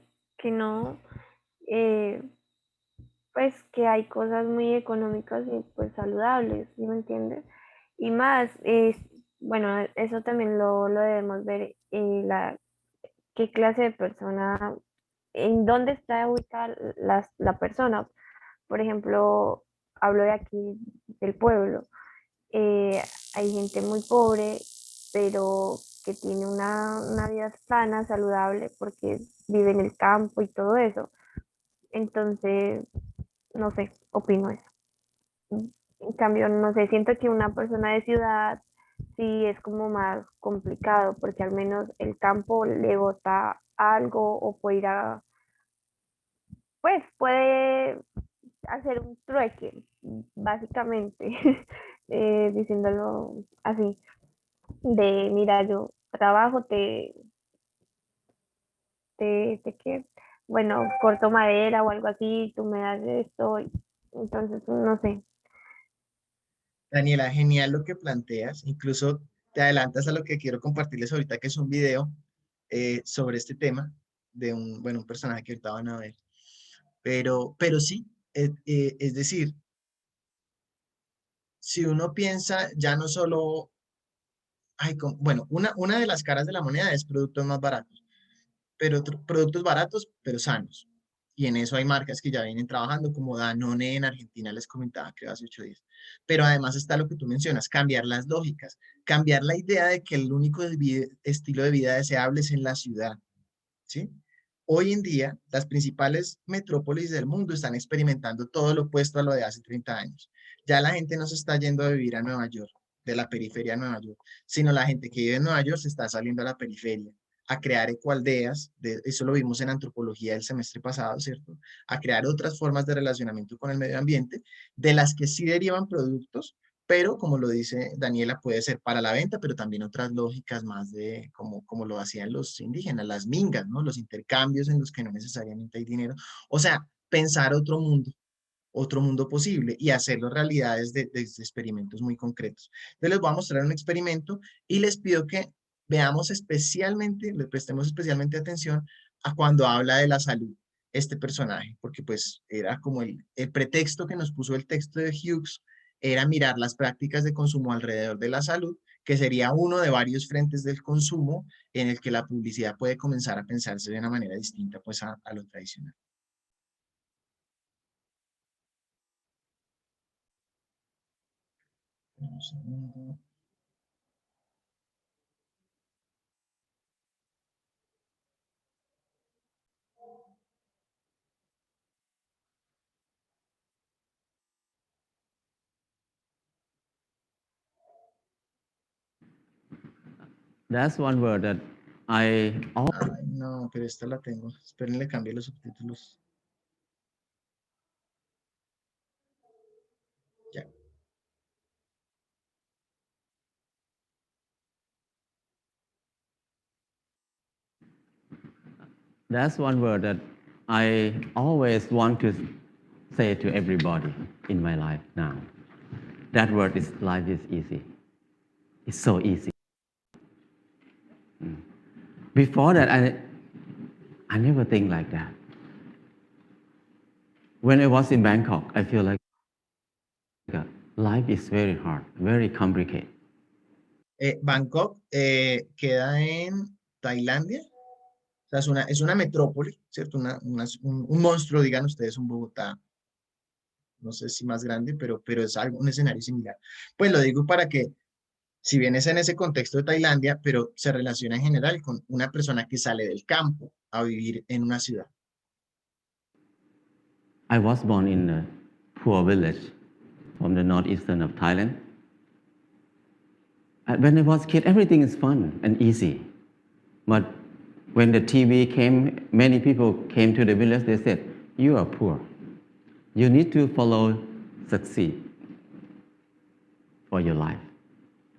no, eh, pues que hay cosas muy económicas y pues saludables, ¿sí me entiendes? Y más, bueno, eso también lo debemos ver, qué clase de persona, en dónde está ubicada la persona. Por ejemplo, hablo de aquí, del pueblo. eh, Hay gente muy pobre, pero que tiene una vida sana, saludable, porque vive en el campo y todo eso. Entonces, no sé, opino eso. En cambio, no sé, siento que una persona de ciudad sí es como más complicado, porque al menos el campo le bota algo o puede ir a, pues puede hacer un trueque, básicamente, diciéndolo así, de mira, yo trabajo, ¿qué? Bueno, corto madera o algo así, tú me das esto, entonces, no sé. Daniela, genial lo que planteas. Incluso te adelantas a lo que quiero compartirles ahorita, que es un video sobre este tema de bueno, un personaje que ahorita van a ver. Pero sí, es decir, si uno piensa ya no solo, bueno, una de las caras de la moneda es productos más baratos, pero productos baratos, pero sanos. Y en eso hay marcas que ya vienen trabajando, como Danone en Argentina, les comentaba, creo, hace 8 días. Pero además está lo que tú mencionas, cambiar las lógicas, cambiar la idea de que el único estilo de vida deseable es en la ciudad, ¿sí? Hoy en día, las principales metrópolis del mundo están experimentando todo lo opuesto a lo de hace 30 años. Ya la gente no se está yendo a vivir a Nueva York, de la periferia de Nueva York, sino la gente que vive en Nueva York se está saliendo a la periferia, a crear ecoaldeas, eso lo vimos en antropología el semestre pasado, ¿cierto? A crear otras formas de relacionamiento con el medio ambiente, de las que sí derivan productos, pero como lo dice Daniela, puede ser para la venta, pero también otras lógicas más de como lo hacían los indígenas, las mingas, ¿no? Los intercambios en los que no necesariamente hay dinero. O sea, pensar otro mundo posible y hacerlo realidades de experimentos muy concretos. Entonces les voy a mostrar un experimento y les pido que veamos especialmente, le prestemos especialmente atención a cuando habla de la salud este personaje, porque pues era como el pretexto que nos puso el texto de Hughes, era mirar las prácticas de consumo alrededor de la salud, que sería uno de varios frentes del consumo en el que la publicidad puede comenzar a pensarse de una manera distinta pues a lo tradicional. Un segundo. That's one word that I Ay, no, pero esta la tengo. Esperen, le cambié los subtítulos. Ya. that's one word that I always want to say to everybody in my life now. That word is life is easy. It's so easy. Before that, I never think like that. When I was in Bangkok, I feel like life is very hard, very complicated. Bangkok queda en Tailandia. O sea, es una metrópoli, ¿cierto? Un monstruo, digan ustedes, un Bogotá. No sé si más grande, pero es un escenario similar. Pues lo digo para que, si bien es en ese contexto de Tailandia, pero se relaciona en general con una persona que sale del campo a vivir en una ciudad. I was born in a poor village from the northeastern of Thailand. When I was a kid, everything is fun and easy. But when the TV came, many people came to the village, they said, you are poor. You need to follow succeed for your life.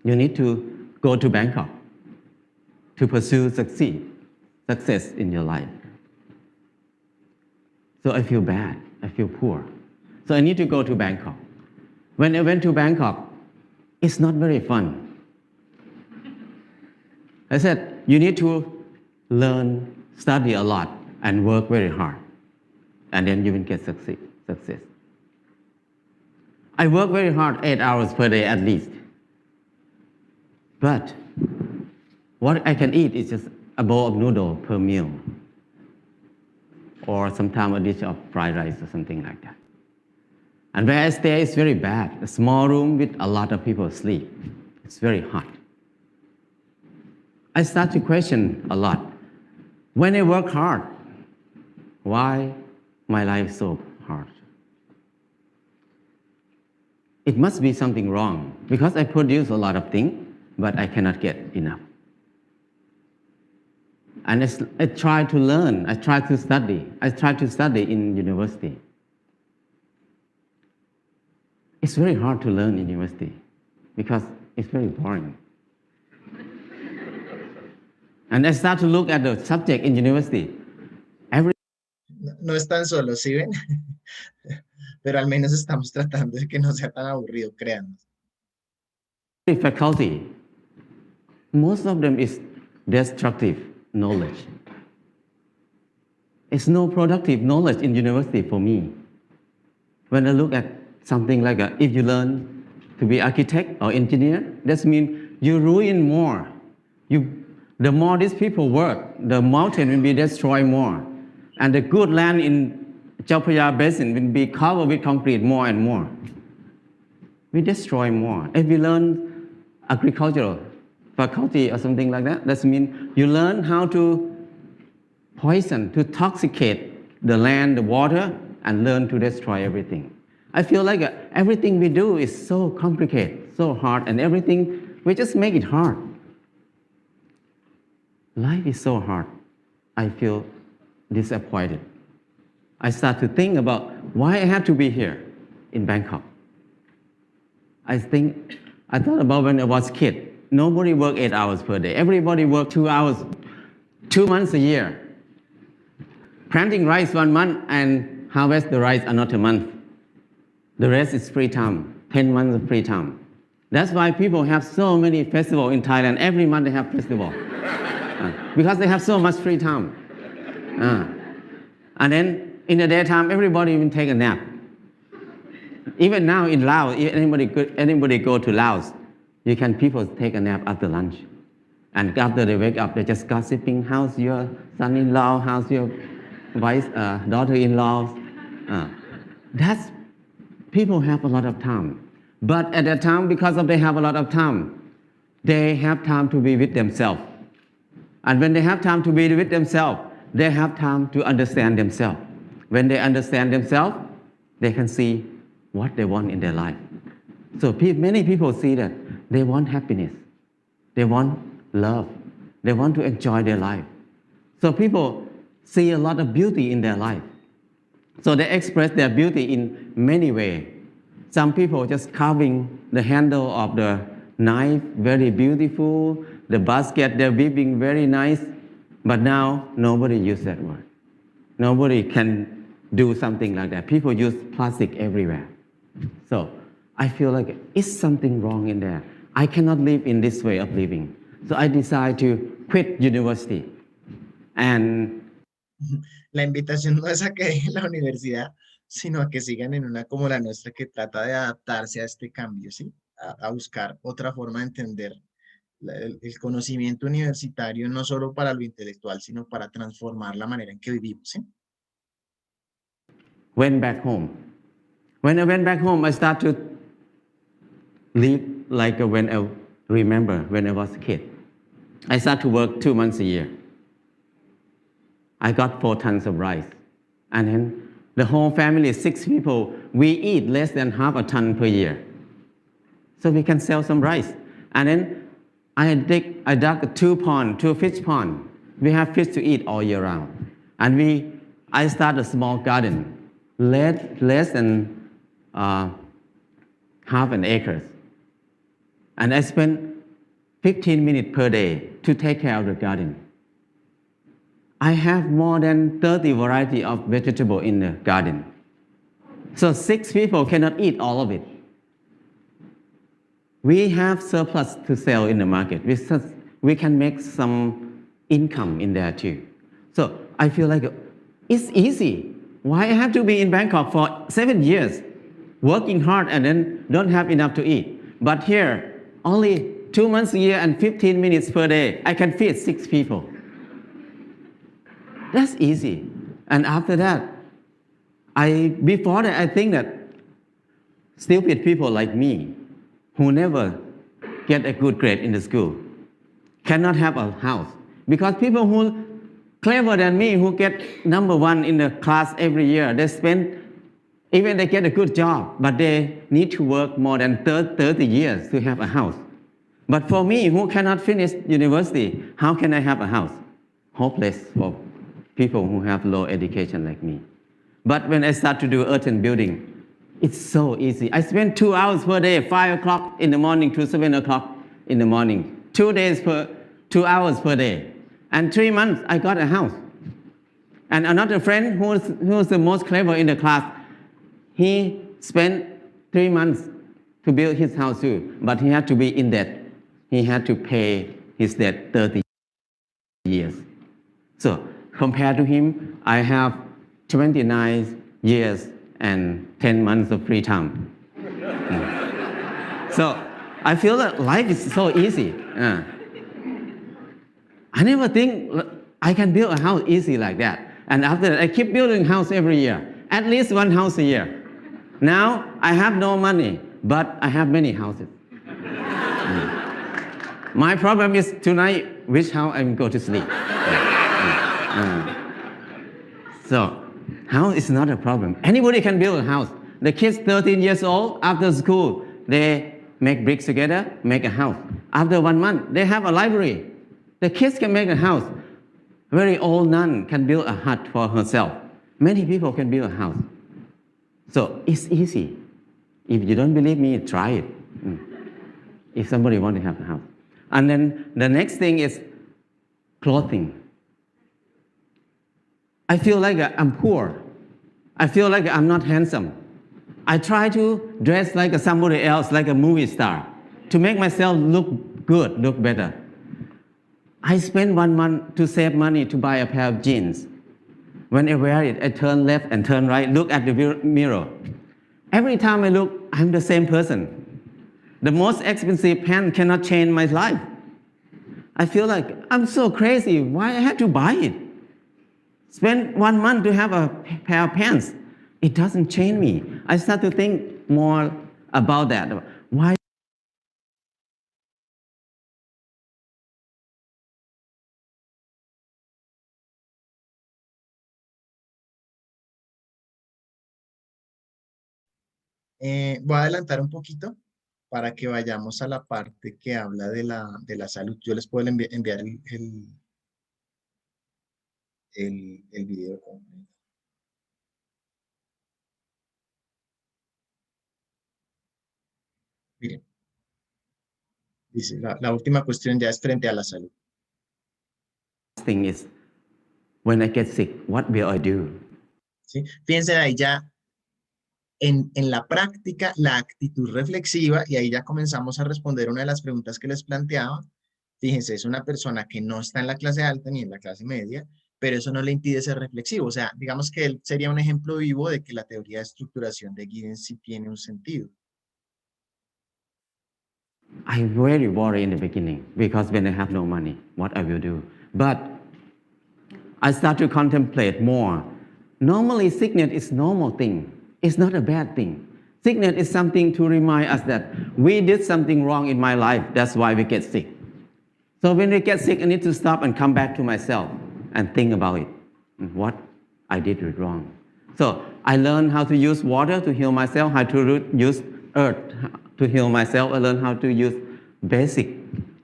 You need to go to Bangkok to pursue success in your life. So I feel bad, I feel poor. So I need to go to Bangkok. When I went to Bangkok, it's not very fun. I said, you need to learn, study a lot, and work very hard. And then you will get success. I work very hard, 8 hours per day at least. But what I can eat is just a bowl of noodle per meal. Or sometimes a dish of fried rice or something like that. And where I stay is very bad. A small room with a lot of people asleep. It's very hot. I start to question a lot. When I work hard, why my life is so hard? It must be something wrong because I produce a lot of things, but I cannot get enough. And I try to learn, I try to study in university. It's very hard to learn in university because it's very boring. And I start to look at the subject in university. No están solos, ¿sí ven? Pero al menos estamos tratando de que no sea tan aburrido, créanos. Faculty, most of them is destructive knowledge. It's no productive knowledge in university for me. When I look at something like if you learn to be architect or engineer, that means you ruin more. The more these people work, the mountain will be destroyed more. And the good land in Chao Phraya Basin will be covered with concrete more and more. We destroy more. If we learn agricultural faculty or something like that, that means you learn how to poison, to toxicate the land, the water, and learn to destroy everything. I feel like everything we do is so complicated, so hard, and everything, we just make it hard. Life is so hard. I feel disappointed. I start to think about why I have to be here in Bangkok. I thought about when I was a kid. Nobody worked 8 hours per day. Everybody worked 2 hours, 2 months a year. Planting rice 1 month and harvest the rice another month. The rest is free time, 10 months of free time. That's why people have so many festivals in Thailand. Every month they have festival. Because they have so much free time. And then in the daytime, everybody will take a nap. Even now in Laos, if anybody go to Laos, people take a nap after lunch. And after they wake up, they're just gossiping, how's your son-in-law, how's your daughter-in-law. People have a lot of time. But at that time, because they have a lot of time, they have time to be with themselves. And when they have time to be with themselves, they have time to understand themselves. When they understand themselves, they can see what they want in their life. So many people see that they want happiness. They want love. They want to enjoy their life. So people see a lot of beauty in their life. So they express their beauty in many ways. Some people just carving the handle of the knife, very beautiful. The basket, they're weaving very nice. But now, nobody uses that word. Nobody can do something like that. People use plastic everywhere. So I feel like it's something wrong in there. I cannot live in this way of living. So I decided to quit university. And La invitación no es a que dejen la universidad, sino a que sigan en una como la nuestra que trata de adaptarse a este cambio, ¿sí? A buscar otra forma de entender el conocimiento universitario, no solo para lo intelectual, sino para transformar la manera en que vivimos, ¿sí? went back home. When I went back home, I started to live like when I remember when I was a kid. I started to work 2 months a year. I got 4 tons of rice. And then the whole family, 6 people, we eat less than half a ton per year. So we can sell some rice. And then I dug 2 fish pond. We have fish to eat all year round. And I started a small garden, less than half an acre. And I spent 15 minutes per day to take care of the garden. I have more than 30 varieties of vegetable in the garden. So 6 people cannot eat all of it. We have surplus to sell in the market. We can make some income in there too. So I feel like it's easy. Why I have to be in Bangkok for 7 years, working hard and then don't have enough to eat? But here, only 2 months a year and 15 minutes per day, I can feed 6 people. That's easy. And after that, before that, I think that stupid people like me, who never get a good grade in the school, cannot have a house. Because people who clever than me, who get number 1 in the class every year, even they get a good job, but they need to work more than 30 years to have a house. But for me, who cannot finish university, how can I have a house? Hopeless for people who have low education like me. But when I start to do earthen building, it's so easy. I spend 2 hours per day, 5 o'clock in the morning to 7 o'clock in the morning, 2 hours per day. And 3 months, I got a house. And another friend who's the most clever in the class, he spent 3 months to build his house too, but he had to be in debt. He had to pay his debt 30 years. So compared to him, I have 29 years and 10 months of free time. So I feel that life is so easy. I never think I can build a house easy like that. And after that, I keep building house every year, at least 1 house a year. Now I have no money, but I have many houses. My problem is tonight, which house I'm going to sleep. So house is not a problem. Anybody can build a house. The kids 13 years old, after school, they make bricks together, make a house. After 1 month, they have a library. The kids can make a house. Very old nun can build a hut for herself. Many people can build a house. So it's easy. If you don't believe me, try it. If somebody wants to have a house. And then the next thing is clothing. I feel like I'm poor. I feel like I'm not handsome. I try to dress like somebody else, like a movie star, to make myself look good, look better. I spend 1 month to save money to buy a pair of jeans. When I wear it, I turn left and turn right, look at the mirror. Every time I look, I'm the same person. The most expensive pants cannot change my life. I feel like I'm so crazy. Why I have to buy it? Spend 1 month to have a pair of pants. It doesn't change me. I start to think more about that. Why? Voy a adelantar un poquito para que vayamos a la parte que habla de la salud. Yo les puedo enviar el video completo. Miren, dice, la última cuestión ya es frente a la salud. Thing is, when I get sick, what will I do? ¿sí? Fíjense ahí ya en la práctica, la actitud reflexiva, y ahí ya comenzamos a responder una de las preguntas que les planteaba. Fíjense, es una persona que no está en la clase alta ni en la clase media, pero eso no le impide ser reflexivo. O sea, digamos que él sería un ejemplo vivo de que la teoría de estructuración de Giddens sí tiene un sentido. I'm very worried in the beginning because when I have no money, what I will do. But I start to contemplate more. Normally, sickness is normal thing. It's not a bad thing. Sickness is something to remind us that we did something wrong in my life. That's why we get sick. So when we get sick, I need to stop and come back to myself and think about it. What I did wrong. So I learned how to use water to heal myself, how to use earth to heal myself. I learned how to use basic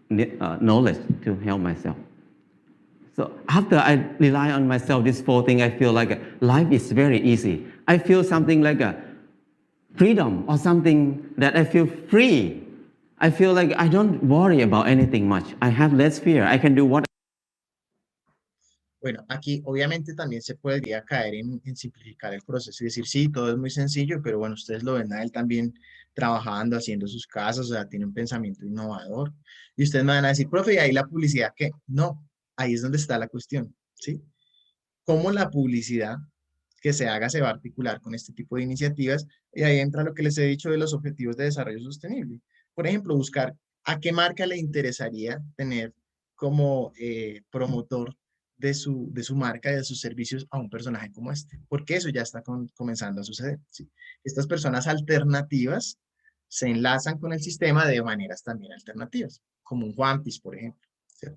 knowledge to help myself. So after I rely on myself, this 4 things, I feel like life is very easy. I feel something like a freedom or something that I feel free. I feel like I don't worry about anything much. I have less fear. I can do what. Bueno, aquí obviamente también se podría caer en simplificar el proceso y decir, sí, todo es muy sencillo, pero bueno, ustedes lo ven a él también trabajando, haciendo sus casas, o sea, tiene un pensamiento innovador. Y ustedes me van a decir, profe, ¿y ahí la publicidad qué? No, ahí es donde está la cuestión, ¿sí? Cómo la publicidad que se haga se va a articular con este tipo de iniciativas, y ahí entra lo que les he dicho de los objetivos de desarrollo sostenible. Por ejemplo, buscar a qué marca le interesaría tener como promotor de su marca y de sus servicios a un personaje como este, porque eso ya está comenzando a suceder, ¿sí? Estas personas alternativas se enlazan con el sistema de maneras también alternativas, como un One Piece, por ejemplo, ¿sí?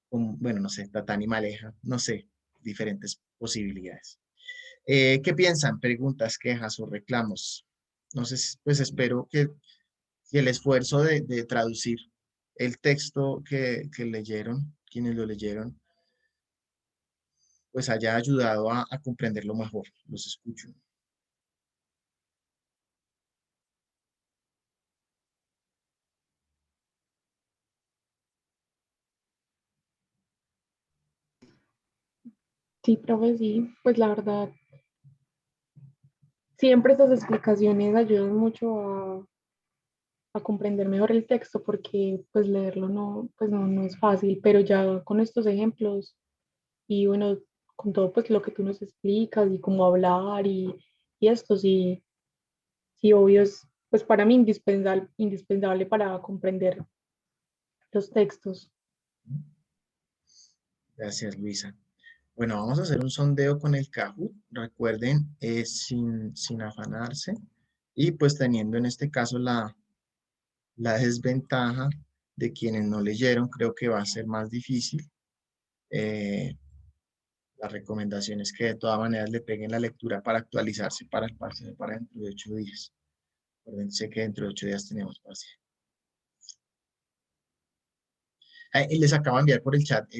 Como, bueno, no sé, Tatani Maleja, no sé, diferentes posibilidades. ¿Qué piensan? Preguntas, quejas o reclamos. No sé, pues espero que el esfuerzo de traducir el texto que leyeron, quienes lo leyeron, pues haya ayudado a comprenderlo mejor. Los escucho. Sí, profe, sí, pues la verdad, siempre estas explicaciones ayudan mucho a comprender mejor el texto porque pues leerlo no, pues no es fácil, pero ya con estos ejemplos y bueno, con todo pues lo que tú nos explicas y cómo hablar y esto sí, sí, obvio es pues para mí indispensable para comprender los textos. Gracias, Luisa. Bueno, vamos a hacer un sondeo con el Kahoot. Recuerden, sin afanarse y pues teniendo en este caso la desventaja de quienes no leyeron, creo que va a ser más difícil. La recomendación es que de todas maneras le peguen la lectura para actualizarse para el parcial para dentro de 8 días. Acuérdense que dentro de 8 días tenemos parcial. Y les acabo de enviar por el chat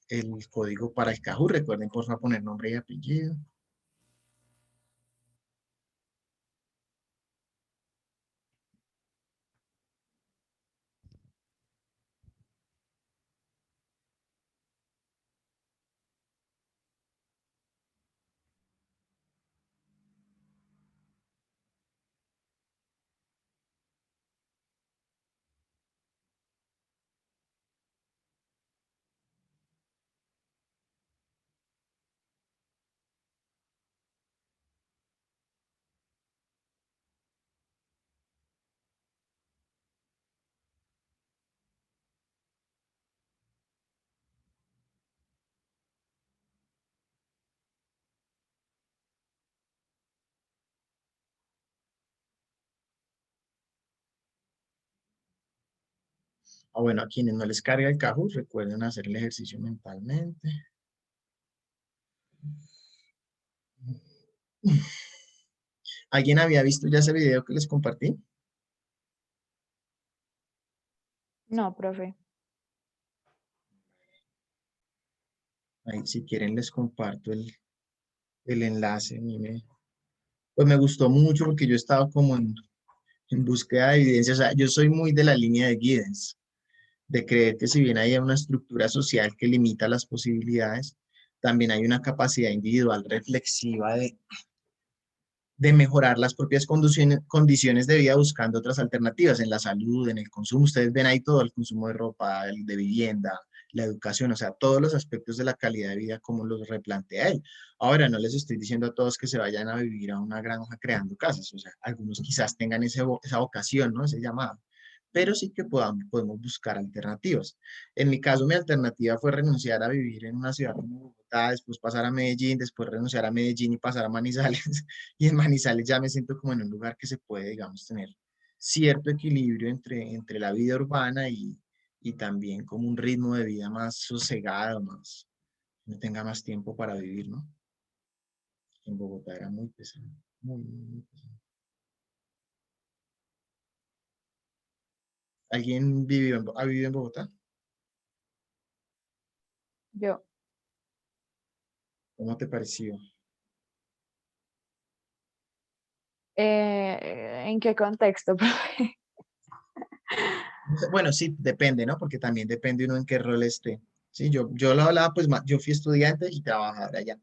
el código para el Kahoot. Recuerden, por favor, poner nombre y apellido. Bueno, a quienes no les carga el Kahoot, recuerden hacer el ejercicio mentalmente. ¿Alguien había visto ya ese video que les compartí? No, profe. Ahí, si quieren, les comparto el enlace. Pues me gustó mucho porque yo estaba como en búsqueda de evidencia. O sea, yo soy muy de la línea de Giddens, de creer que si bien hay una estructura social que limita las posibilidades, también hay una capacidad individual reflexiva de mejorar las propias condiciones de vida buscando otras alternativas en la salud, en el consumo. Ustedes ven ahí todo el consumo de ropa, el de vivienda, la educación, o sea, todos los aspectos de la calidad de vida como los replantea él. Ahora, no les estoy diciendo a todos que se vayan a vivir a una granja creando casas, o sea, algunos quizás tengan esa vocación, ¿no? Ese llamado, pero sí que podemos buscar alternativas. En mi caso, mi alternativa fue renunciar a vivir en una ciudad como Bogotá, después pasar a Medellín, después renunciar a Medellín y pasar a Manizales. Y en Manizales ya me siento como en un lugar que se puede, digamos, tener cierto equilibrio entre la vida urbana y también como un ritmo de vida más sosegado, más, no tenga más tiempo para vivir, ¿no? En Bogotá era muy pesado, muy pesado. ¿Alguien ha vivido en Bogotá? Yo, ¿Cómo te pareció? ¿en qué contexto, profe? Bueno, sí, depende, ¿no? Porque también depende uno en qué rol esté. Sí, yo lo hablaba, pues, yo fui estudiante y trabajador allá.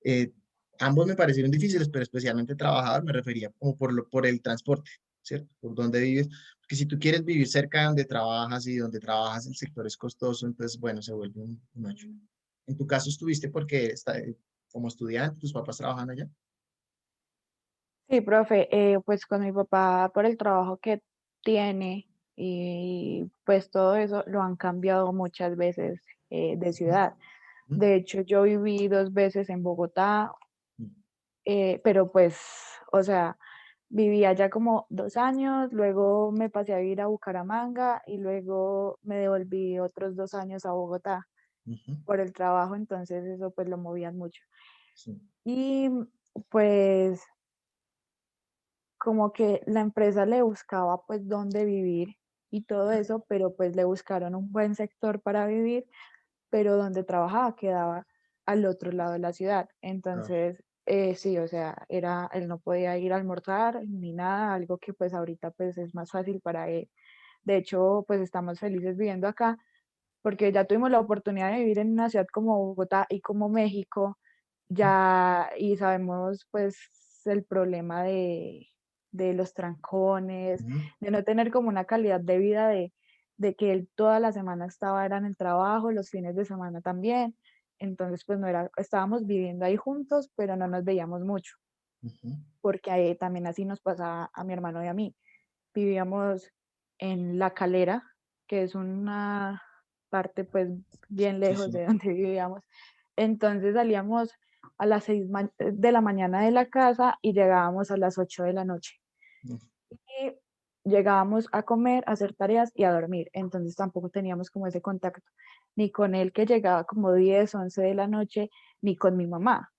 Eh, Ambos me parecieron difíciles, pero especialmente trabajador me refería como por el transporte, ¿cierto? Por dónde vives. Porque si tú quieres vivir cerca de donde trabajas y donde trabajas el sector es costoso, entonces, bueno, se vuelve un ocho. En tu caso estuviste porque como estudiante, tus papás trabajan allá. Sí, profe, pues con mi papá por el trabajo que tiene y pues todo eso lo han cambiado muchas veces de ciudad. De hecho, yo viví 2 veces en Bogotá, pero pues, o sea, viví allá como 2 años, luego me pasé a vivir a Bucaramanga y luego me devolví otros 2 años a Bogotá por el trabajo, entonces eso pues lo movían mucho. Sí. Y pues como que la empresa le buscaba pues dónde vivir y todo eso, pero pues le buscaron un buen sector para vivir, pero donde trabajaba quedaba al otro lado de la ciudad. Entonces, sí, o sea, él no podía ir a almorzar ni nada, algo que pues ahorita pues es más fácil para él. De hecho, pues estamos felices viviendo acá porque ya tuvimos la oportunidad de vivir en una ciudad como Bogotá y como México, ya, y sabemos pues el problema de los trancones, de no tener como una calidad de vida de que él toda la semana era en el trabajo, los fines de semana también. Entonces, pues no era, estábamos viviendo ahí juntos, pero no nos veíamos mucho, porque también así nos pasaba a mi hermano y a mí. Vivíamos en La Calera, que es una parte pues bien Sí, lejos sí. de donde vivíamos. Entonces salíamos a las 6 de la mañana de la casa y llegábamos a las 8 de la noche. Y llegábamos a comer, a hacer tareas y a dormir. Entonces tampoco teníamos como ese contacto, ni con él que llegaba como 10, 11 de la noche, ni con mi mamá.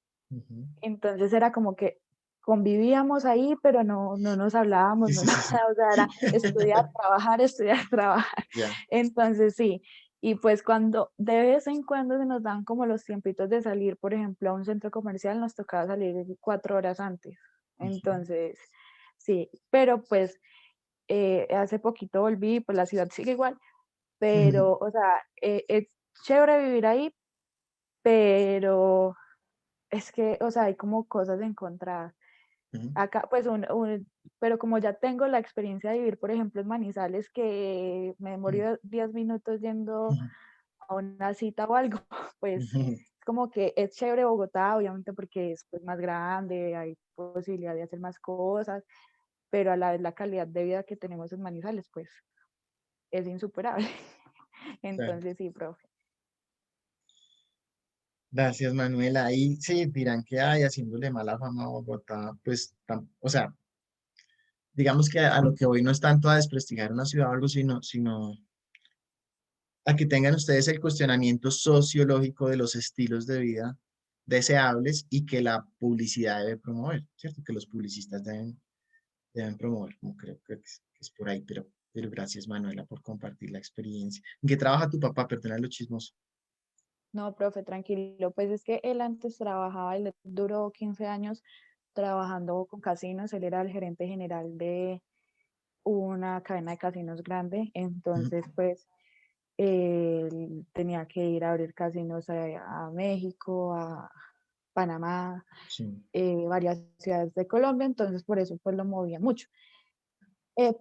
Entonces era como que convivíamos ahí, pero no nos hablábamos, Sí, no sí, sí, sí. nada, o sea, era estudiar, trabajar, estudiar, trabajar. Ya. Entonces sí, y pues cuando de vez en cuando se nos dan como los tiempitos de salir, por ejemplo, a un centro comercial, nos tocaba salir 4 horas antes. Entonces, sí, pero pues hace poquito volví, pues la ciudad sigue igual, pero, o sea, es chévere vivir ahí, pero es que, o sea, hay como cosas encontradas. Acá, pues, pero como ya tengo la experiencia de vivir, por ejemplo, en Manizales, que me demoré 10 minutos yendo a una cita o algo, pues es como que es chévere Bogotá, obviamente porque es pues, más grande, hay posibilidad de hacer más cosas, pero a la vez la calidad de vida que tenemos en Manizales, pues, es insuperable. Entonces, sí, profe. Gracias, Manuela. Ahí sí dirán que hay haciéndole mala fama a Bogotá, pues, o sea, digamos que a lo que voy no es tanto a desprestigiar una ciudad o algo, sino a que tengan ustedes el cuestionamiento sociológico de los estilos de vida deseables y que la publicidad debe promover, ¿cierto? Que los publicistas deben promover, como creo que es por ahí, pero gracias, Manuela, por compartir la experiencia. ¿En qué trabaja tu papá? Perdona lo chismoso. No, profe, tranquilo. Pues es que él antes trabajaba, él duró 15 años trabajando con casinos, él era el gerente general de una cadena de casinos grande, entonces pues él tenía que ir a abrir casinos a México, a Panamá, Sí. varias ciudades de Colombia, entonces por eso pues lo movía mucho.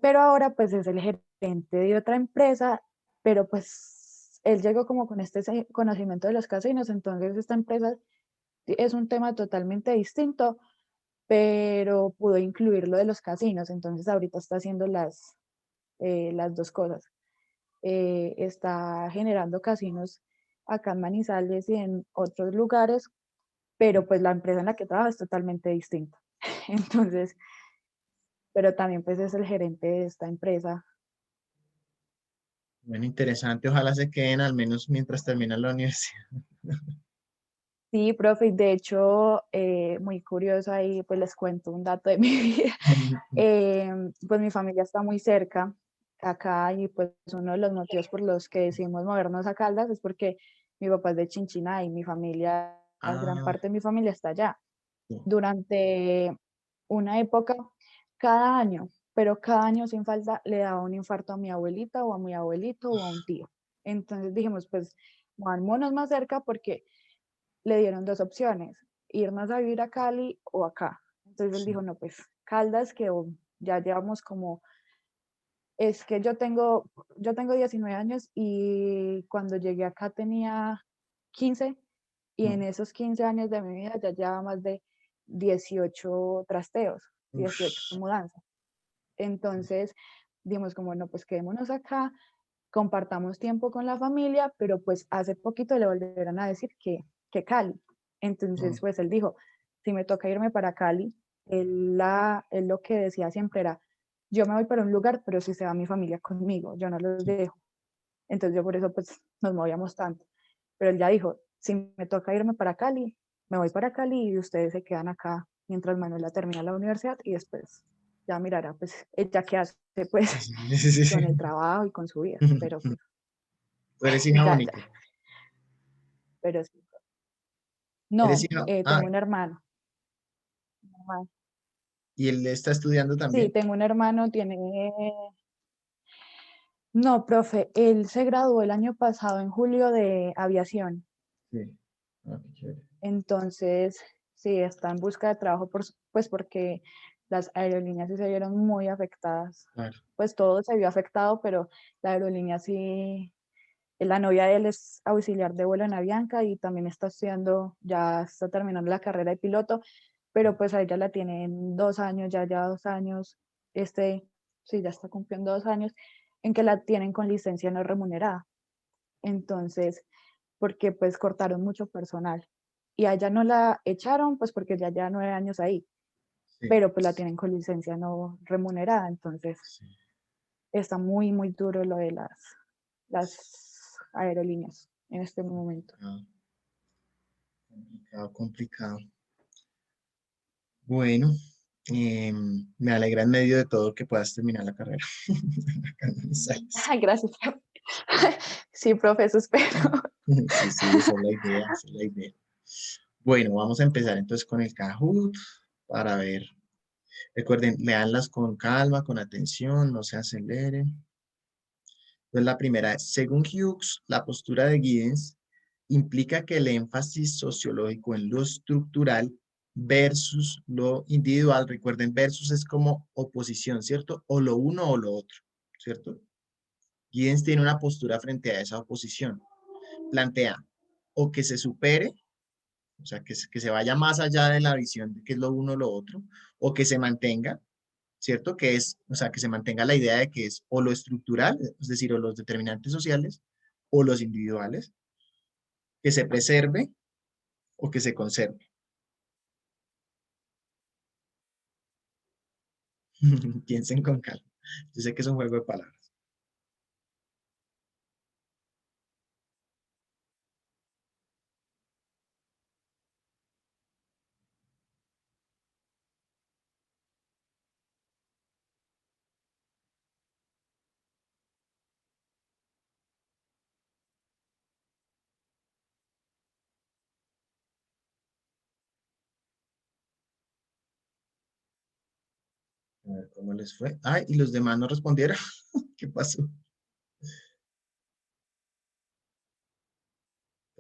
Pero ahora pues es el gerente de otra empresa, pero pues él llegó como con este conocimiento de los casinos, entonces esta empresa es un tema totalmente distinto, pero pudo incluir lo de los casinos, entonces ahorita está haciendo las dos cosas. Está generando casinos acá en Manizales y en otros lugares, pero pues la empresa en la que trabaja es totalmente distinta. Entonces, pero también pues es el gerente de esta empresa. Bueno, interesante. Ojalá se queden al menos mientras terminan la universidad. Sí, profe, y de hecho, muy curioso ahí, pues les cuento un dato de mi vida. Pues mi familia está muy cerca acá y pues uno de los motivos por los que decidimos movernos a Caldas es porque mi papá es de Chinchiná y mi familia, gran Ah, parte de mi familia está allá. sí. Durante una época, cada año, pero cada año sin falta, le daba un infarto a mi abuelita o a mi abuelito o a un tío. Entonces dijimos, pues, vámonos más cerca porque le dieron dos opciones, irnos a vivir a Cali o acá. Entonces él Sí. dijo, no, pues Caldas, que ya llevamos como, es que yo tengo 19 años y cuando llegué acá tenía 15 y en esos 15 años de mi vida ya llevaba más de 18 trasteos, 18 Ush. mudanzas. Entonces dijimos como, no, pues quedémonos acá, compartamos tiempo con la familia, pero pues hace poquito le volvieron a decir que Cali. Entonces, pues él dijo, si me toca irme para Cali, él lo que decía siempre era, yo me voy para un lugar, pero si se va mi familia conmigo, yo no los dejo. Entonces yo por eso pues nos movíamos tanto. Pero él ya dijo, si me toca irme para Cali, me voy para Cali y ustedes se quedan acá mientras Manuela termina la universidad y después ya mirará pues ella qué hace pues Sí, sí, con el sí. trabajo y con su vida, pero pues Tú eres hija ya, única. ya, pero sí. Eres No, hija. Ah, tengo un hermano. Un hermano. y él está estudiando Sí, también. tengo un hermano, no, profe, él se graduó el año pasado en julio de aviación. Sí. Ah, qué chévere. Entonces, sí, está en busca de trabajo, pues porque las aerolíneas sí se vieron muy afectadas. Claro. Pues todo se vio afectado, pero la aerolínea sí, la novia de él es auxiliar de vuelo en Avianca y también está estudiando, ya está terminando la carrera de piloto, pero pues a ella la tienen 2 años, ya 2 años, sí, ya está cumpliendo 2 años, en que la tienen con licencia no remunerada. Entonces, porque pues cortaron mucho personal. Y a ella no la echaron, pues porque ya lleva 9 años ahí, Sí, pero pues la tienen con licencia no remunerada, entonces sí. está muy, muy duro lo de las aerolíneas en este momento. Ah, complicado, complicado. Bueno, me alegra en medio de todo que puedas terminar la carrera. Acá en Manizales. Ay, gracias. Sí, profe, eso espero. Sí, sí, esa es la idea, esa es la idea. Bueno, vamos a empezar entonces con el Kahoot para ver. Recuerden, leanlas con calma, con atención, no se aceleren. Entonces, la primera es, según Hughes, la postura de Giddens implica que el énfasis sociológico en lo estructural versus lo individual, recuerden, versus es como oposición, ¿cierto? O lo uno o lo otro, ¿cierto? Giddens tiene una postura frente a esa oposición. Plantea o que se supere, o sea, que se vaya más allá de la visión de qué es lo uno o lo otro, o que se mantenga, ¿cierto? Que es, o sea, que se mantenga la idea de que es o lo estructural, es decir, o los determinantes sociales, o los individuales, que se preserve o que se conserve. Piensen con calma. Yo sé que es un juego de palabras. A ver cómo les fue. Ay, y los demás no respondieron. ¿Qué pasó?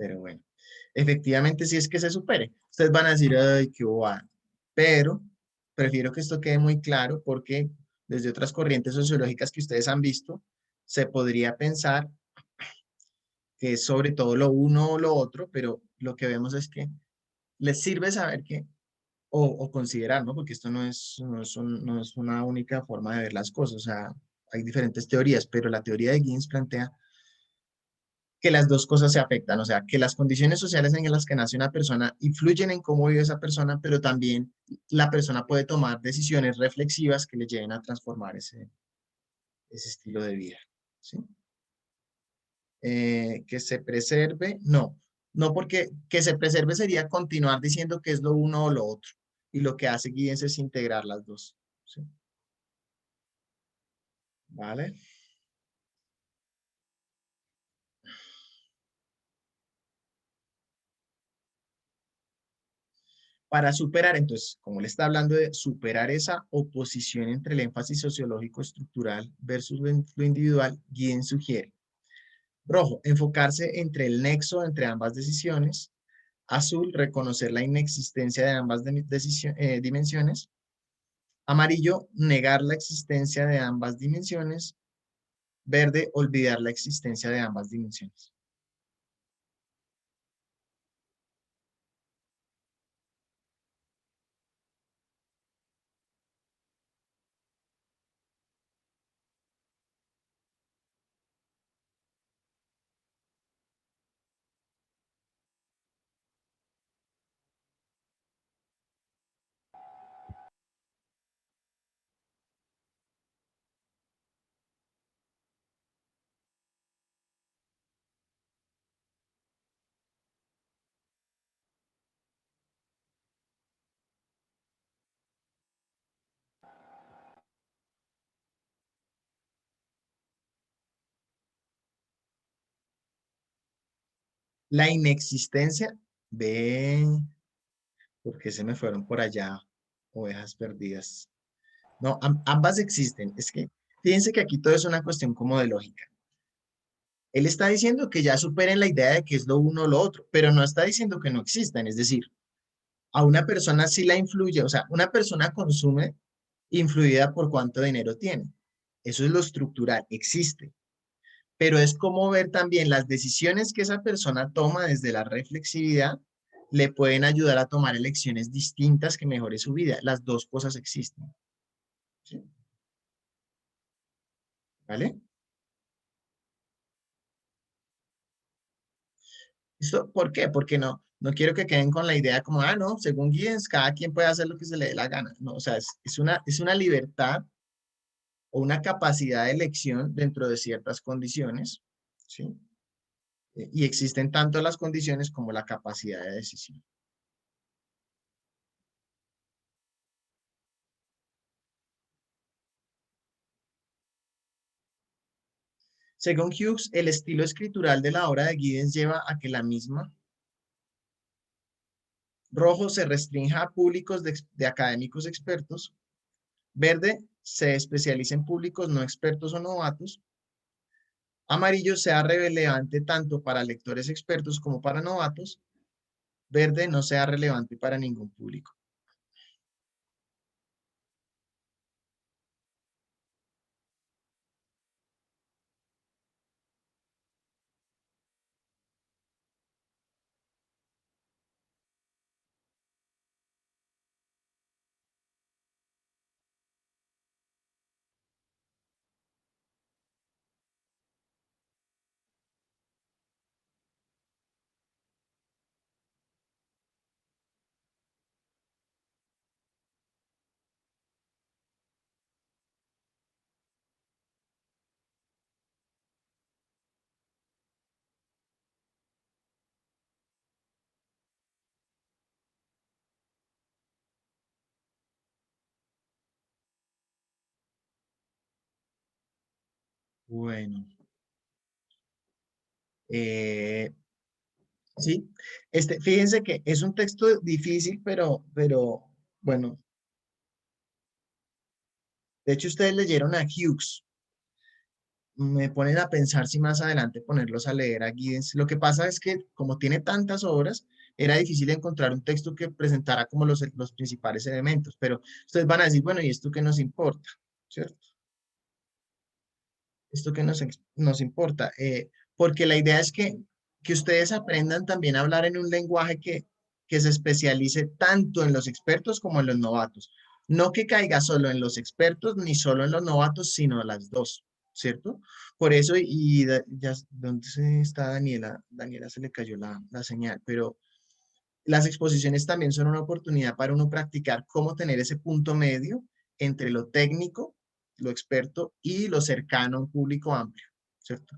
Pero bueno, efectivamente sí es que se supere. Ustedes van a decir, ay, qué bobada. Pero prefiero que esto quede muy claro porque desde otras corrientes sociológicas que ustedes han visto, se podría pensar que es sobre todo lo uno o lo otro, pero lo que vemos es que les sirve saber que, o considerar, ¿no? Porque esto no es una única forma de ver las cosas, o sea, hay diferentes teorías, pero la teoría de Giddens plantea que las dos cosas se afectan, o sea, que las condiciones sociales en las que nace una persona influyen en cómo vive esa persona, pero también la persona puede tomar decisiones reflexivas que le lleven a transformar ese estilo de vida, ¿sí? Que se preserve, no porque que se preserve sería continuar diciendo que es lo uno o lo otro, y lo que hace Giddens es integrar las dos, ¿sí? ¿Vale? Para superar, entonces, como le está hablando de superar esa oposición entre el énfasis sociológico estructural versus lo individual, Giddens sugiere: rojo, enfocarse entre el nexo entre ambas decisiones; azul, reconocer la inexistencia de ambas dimensiones; amarillo, negar la existencia de ambas dimensiones; verde, olvidar la existencia de ambas dimensiones. La inexistencia, ve, ¿por qué se me fueron por allá ovejas perdidas? No, ambas existen. Es que fíjense que aquí todo es una cuestión como de lógica. Él está diciendo que ya superen la idea de que es lo uno o lo otro, pero no está diciendo que no existan. Es decir, a una persona sí la influye, o sea, una persona consume influida por cuánto dinero tiene. Eso es lo estructural, existe. Pero es como ver también las decisiones que esa persona toma desde la reflexividad le pueden ayudar a tomar elecciones distintas que mejore su vida. Las dos cosas existen. ¿Sí? ¿Vale? ¿Esto por qué? Porque no quiero que queden con la idea como, ah, no, según Giddens, cada quien puede hacer lo que se le dé la gana. No, o sea, es una libertad o una capacidad de elección dentro de ciertas condiciones, ¿sí? Y existen tanto las condiciones como la capacidad de decisión. Según Hughes, el estilo escritural de la obra de Giddens lleva a que la misma, rojo, se restrinja a públicos de académicos expertos; verde, se especializa en públicos no expertos o novatos; amarillo, sea relevante tanto para lectores expertos como para novatos; verde, no sea relevante para ningún público. Bueno. Sí, fíjense que es un texto difícil, pero bueno, de hecho ustedes leyeron a Hughes. me ponen a pensar si más adelante ponerlos a leer a Giddens. Lo que pasa es que como tiene tantas obras, era difícil encontrar un texto que presentara como los principales elementos, pero ustedes van a decir, bueno, ¿y esto qué nos importa? ¿Cierto? Esto que nos importa, porque la idea es que ustedes aprendan también a hablar en un lenguaje que se especialice tanto en los expertos como en los novatos. No que caiga solo en los expertos ni solo en los novatos, sino las dos, ¿cierto? Por eso, ¿dónde está Daniela? Daniela se le cayó la señal, pero las exposiciones también son una oportunidad para uno practicar cómo tener ese punto medio entre lo técnico, lo experto y lo cercano a un público amplio, ¿cierto?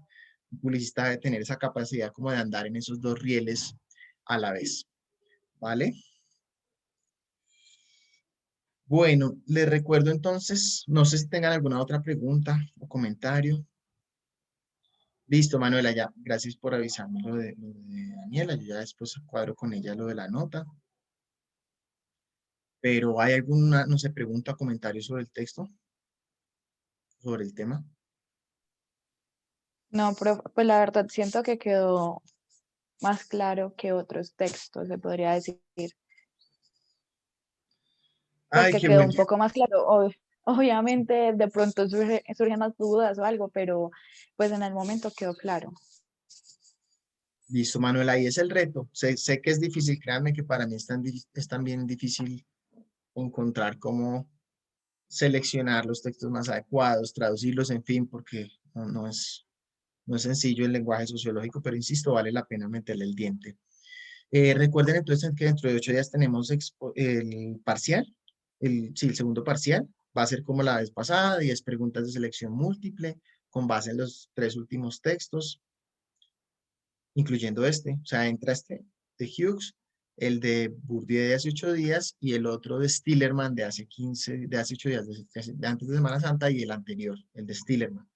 Un publicista debe tener esa capacidad como de andar en esos dos rieles a la vez, ¿vale? Bueno, les recuerdo entonces, no sé si tengan alguna otra pregunta o comentario. Listo, Manuela, ya, gracias por avisarme lo de Daniela, yo ya después cuadro con ella lo de la nota. Pero ¿hay alguna, no sé, pregunta o comentario sobre el texto? ¿Sobre el tema? No, pero pues la verdad siento que quedó más claro que otros textos, se podría decir. Pues Ay, que qué quedó bueno. un poco más claro. Obviamente de pronto surgen más dudas o algo, pero pues en el momento quedó claro. Listo, Manuel, ahí es el reto. Sé que es difícil, créanme que para mí es también difícil encontrar cómo seleccionar los textos más adecuados, traducirlos, en fin, porque no es sencillo el lenguaje sociológico, pero insisto, vale la pena meterle el diente. Recuerden entonces que dentro de 8 días tenemos el parcial, sí, el segundo parcial, va a ser como la vez pasada, 10 preguntas de selección múltiple, con base en los 3 últimos textos, incluyendo este, o sea, entra este de Hughes, el de Bourdieu de hace 8 días y el otro de Stillerman de hace 8 días, de antes de Semana Santa, y el anterior, el de Stillerman.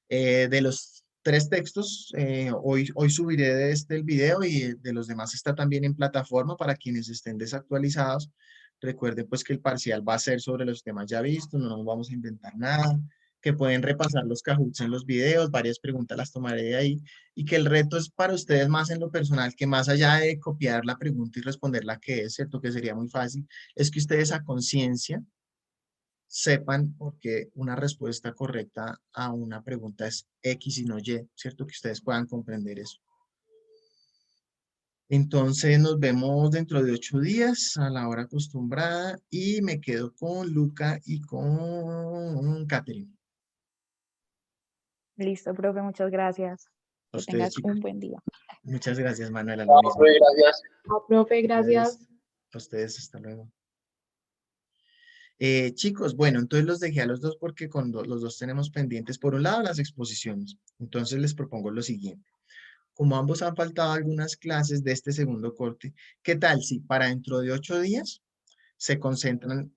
De los 3 textos, hoy subiré de este el video y de los demás está también en plataforma para quienes estén desactualizados. Recuerden pues que el parcial va a ser sobre los temas ya vistos, no nos vamos a inventar nada, que pueden repasar los Kahoots en los videos, varias preguntas las tomaré de ahí, y que el reto es para ustedes más en lo personal, que más allá de copiar la pregunta y responderla que es, ¿cierto? Que sería muy fácil, es que ustedes a conciencia sepan por qué una respuesta correcta a una pregunta es X y no Y, ¿cierto? Que ustedes puedan comprender eso. Entonces nos vemos dentro de 8 días a la hora acostumbrada y me quedo con Luca y con Catherine. Listo, profe, muchas gracias. A Que ustedes, tengas chicos. un buen día. Muchas gracias, Manuela. No, profe, gracias. Profe, gracias. A ustedes, hasta luego. Chicos, bueno, entonces los dejé a los dos porque con los dos tenemos pendientes, por un lado, las exposiciones. Entonces les propongo lo siguiente. Como ambos han faltado algunas clases de este segundo corte, ¿qué tal si para dentro de 8 días se concentran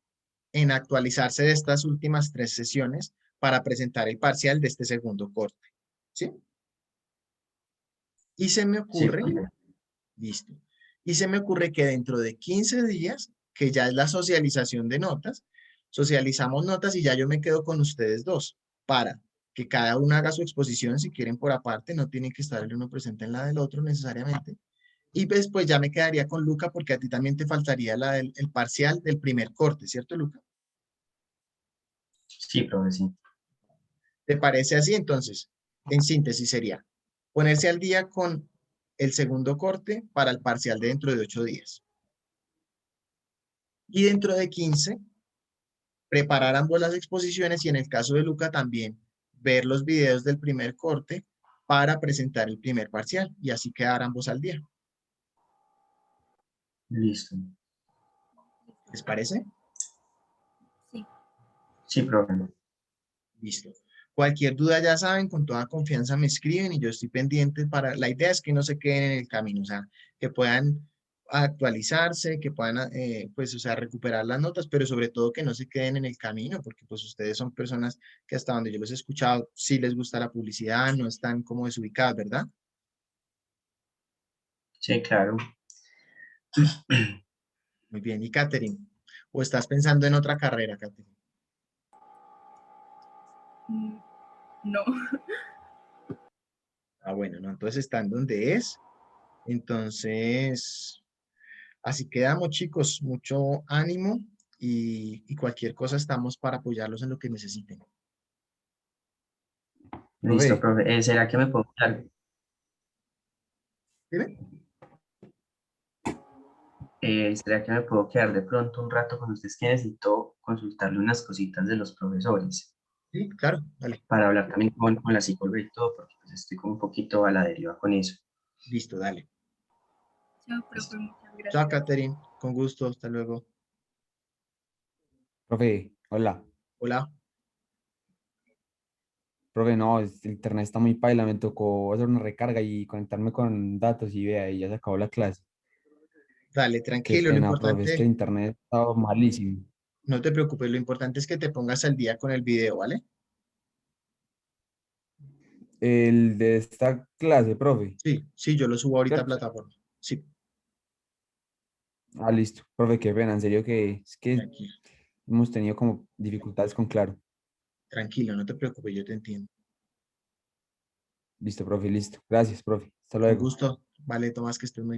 en actualizarse de estas últimas 3 sesiones para presentar el parcial de este segundo corte? ¿Sí? Y se me ocurre, listo, y se me ocurre que dentro de 15 días, que ya es la socialización de notas, socializamos notas y ya yo me quedo con ustedes dos para que cada uno haga su exposición, si quieren por aparte, no tienen que estar el uno presente en la del otro necesariamente. Y después ya me quedaría con Luca porque a ti también te faltaría el parcial del primer corte, ¿cierto, Luca? Sí, profe, sí. ¿Te parece así? Entonces, en síntesis sería ponerse al día con el segundo corte para el parcial de dentro de 8 días. Y dentro de 15, preparar ambos las exposiciones y en el caso de Luca también ver los videos del primer corte para presentar el primer parcial y así quedar ambos al día. Listo. ¿Les parece? Sí, profe. Listo. Cualquier duda ya saben, con toda confianza me escriben y yo estoy pendiente para, la idea es que no se queden en el camino, o sea, que puedan actualizarse, que puedan, pues, o sea, recuperar las notas, pero sobre todo que no se queden en el camino, porque pues ustedes son personas que hasta donde yo los he escuchado, sí les gusta la publicidad, no están como desubicadas, ¿verdad? Sí, claro. Muy bien, ¿y Catherine? ¿O estás pensando en otra carrera, Catherine? No. Ah, bueno, no, entonces están donde es. Entonces, así quedamos, chicos. Mucho ánimo y cualquier cosa estamos para apoyarlos en lo que necesiten. Listo, Profe, profe. ¿Será que me puedo quedar? ¿Dime? ¿Será que me puedo quedar de pronto un rato con ustedes que necesito consultarle unas cositas de los profesores Sí, claro, dale. para hablar también con la psicóloga y todo, porque pues estoy como un poquito a la deriva con eso? Listo, dale. Chao, profe, muchas Chao, gracias. Catherine. Con gusto. Hasta luego. profe, hola. Hola. Profe, no, el internet está muy paila, me tocó hacer una recarga y conectarme con datos y vea, y ya se acabó la clase. Dale, Qué tranquilo. Lo pena, profe, es que importante, el internet estaba malísimo. no te preocupes. Lo importante es que te pongas al día con el video, ¿vale? El de esta clase, profe, Sí, sí, yo lo subo ahorita a ¿cierto? plataforma. Sí, Ah, listo. Profe, qué pena, en serio que es que tranquilo. hemos tenido como dificultades con Claro. Tranquilo, no te preocupes. Yo te entiendo. Listo, profe, listo. Gracias, profe. Hasta Con luego. gusto. Vale, Tomás, que estés muy